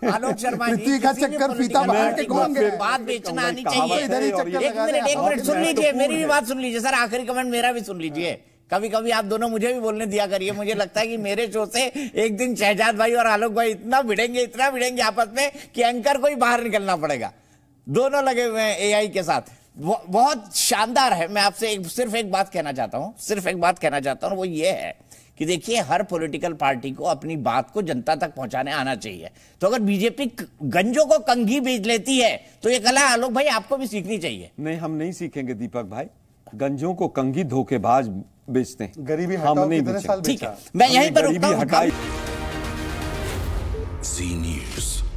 आलोक शर्मा जी, पृथ्वी का चक्कर फीता बांध के कौन गया? बात बेचना आनी चाहिए। एक मिनट सुन लीजिए, मेरी भी बात सुन लीजिए सर, आखिरी कमेंट मेरा भी सुन लीजिए। कभी कभी आप दोनों मुझे भी बोलने दिया करिए। मुझे लगता है कि मेरे शो से एक दिन शहजाद भाई और आलोक भाई इतना भिड़ेंगे आपस में कि एंकर को ही बाहर निकलना पड़ेगा। दोनों लगे हुए हैं एआई के साथ। बहुत शानदार है। मैं आपसे सिर्फ एक बात कहना चाहता हूं, वो ये है कि देखिए, हर पॉलिटिकल पार्टी को अपनी बात को जनता तक पहुंचाने आना चाहिए। तो अगर बीजेपी गंजों को कंघी बेच लेती है तो ये कला आलोक भाई आपको भी सीखनी चाहिए। नहीं, हम नहीं सीखेंगे दीपक भाई। गंजों को कंघी धोखेबाज बेचते हैं, गरीबी हम नहीं ठीक है, मैं यहीं पर रुकता हूं। जी न्यूज़।